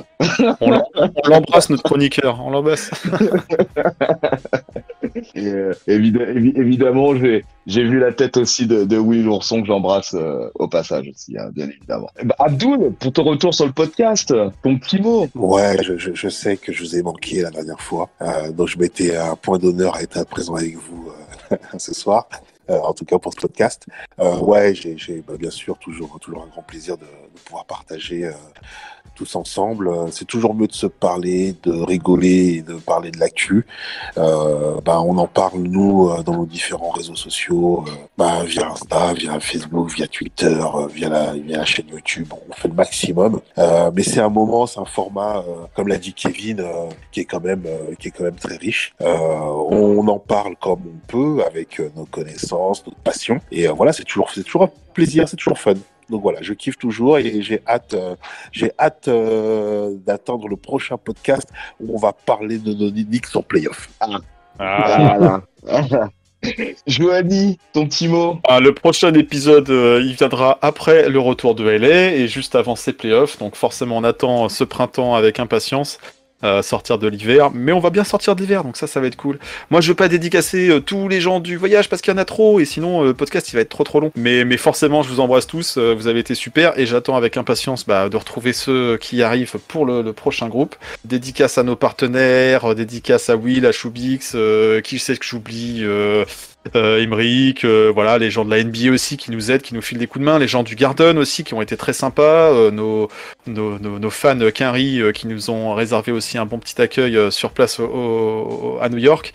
On l'embrasse, notre chroniqueur, on l'embrasse. Et, évidemment, j'ai vu la tête aussi de Will Ourson que j'embrasse au passage aussi, hein, bien évidemment. Abdoul, pour ton retour sur le podcast, ton petit mot. Ouais, je sais que je vous ai manqué la dernière fois, donc je mettais un point d'honneur à être présent avec vous ce soir. En tout cas pour ce podcast. Ouais, j'ai bien sûr toujours un grand plaisir de pouvoir partager tous ensemble. C'est toujours mieux de se parler, de rigoler et de parler de l'actu. On en parle, nous, dans nos différents réseaux sociaux, via Insta, via Facebook, via Twitter, via la chaîne YouTube. On fait le maximum. Mais c'est un moment, c'est un format, comme l'a dit Kevin, qui est quand même très riche. On en parle comme on peut, avec nos connaissances, notre passion. Et voilà, c'est toujours un plaisir, c'est toujours fun. Donc voilà, je kiffe toujours et j'ai hâte d'attendre le prochain podcast où on va parler de nos Knicks en playoff. Voilà. Joanie, ton petit mot. Le prochain épisode, il viendra après le retour de LA et juste avant ces playoffs. Donc forcément, on attend ce printemps avec impatience. Sortir de l'hiver, mais on va bien sortir de l'hiver, donc ça va être cool. Moi je veux pas dédicacer tous les gens du voyage parce qu'il y en a trop, et sinon le podcast il va être trop long, mais forcément je vous embrasse tous, vous avez été super, et j'attends avec impatience de retrouver ceux qui arrivent pour le prochain groupe. Dédicace à nos partenaires, dédicace à Will, à Showbix, qui je sais que j'oublie, Emeric, voilà, les gens de la NBA aussi qui nous aident, qui nous filent des coups de main, les gens du Garden aussi qui ont été très sympas, nos fans Quinry qui nous ont réservé aussi un bon petit accueil sur place à New York.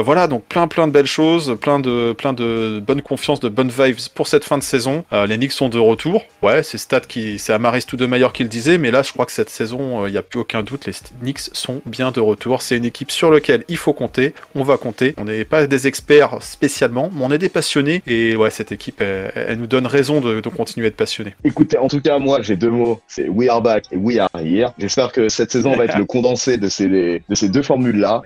Voilà, donc plein de belles choses, plein de bonne confiance, de bonnes vibes pour cette fin de saison. Les Knicks sont de retour. Ouais, c'est Amaris Stoudemire qui le disait, mais là, je crois que cette saison, il n'y a plus aucun doute, les Knicks sont bien de retour. C'est une équipe sur laquelle il faut compter. On va compter. On n'est pas des experts spécialement, mais on est des passionnés. Et ouais, cette équipe, elle nous donne raison de continuer à être passionnés. Écoutez, en tout cas, moi, j'ai 2 mots. C'est We are back et We are here. J'espère que cette saison va être le condensé de ces 2 formules-là.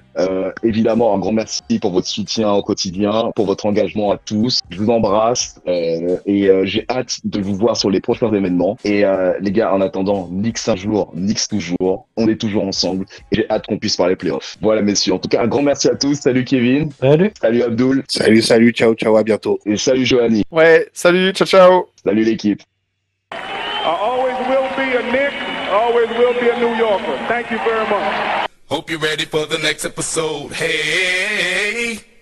Évidemment, un grand merci pour votre soutien au quotidien, pour votre engagement à tous. Je vous embrasse et j'ai hâte de vous voir sur les prochains événements. Et les gars, en attendant, Knicks un jour, Knicks toujours. On est toujours ensemble et j'ai hâte qu'on puisse parler playoffs. Voilà, messieurs. En tout cas, un grand merci à tous. Salut Kevin. Salut Abdul. Salut, ciao, à bientôt. Et salut Johanny. Ouais, salut, ciao. Salut l'équipe. I always will be a Knick, always will be a New Yorker. Thank you very much. Hope you're ready for the next episode. Hey.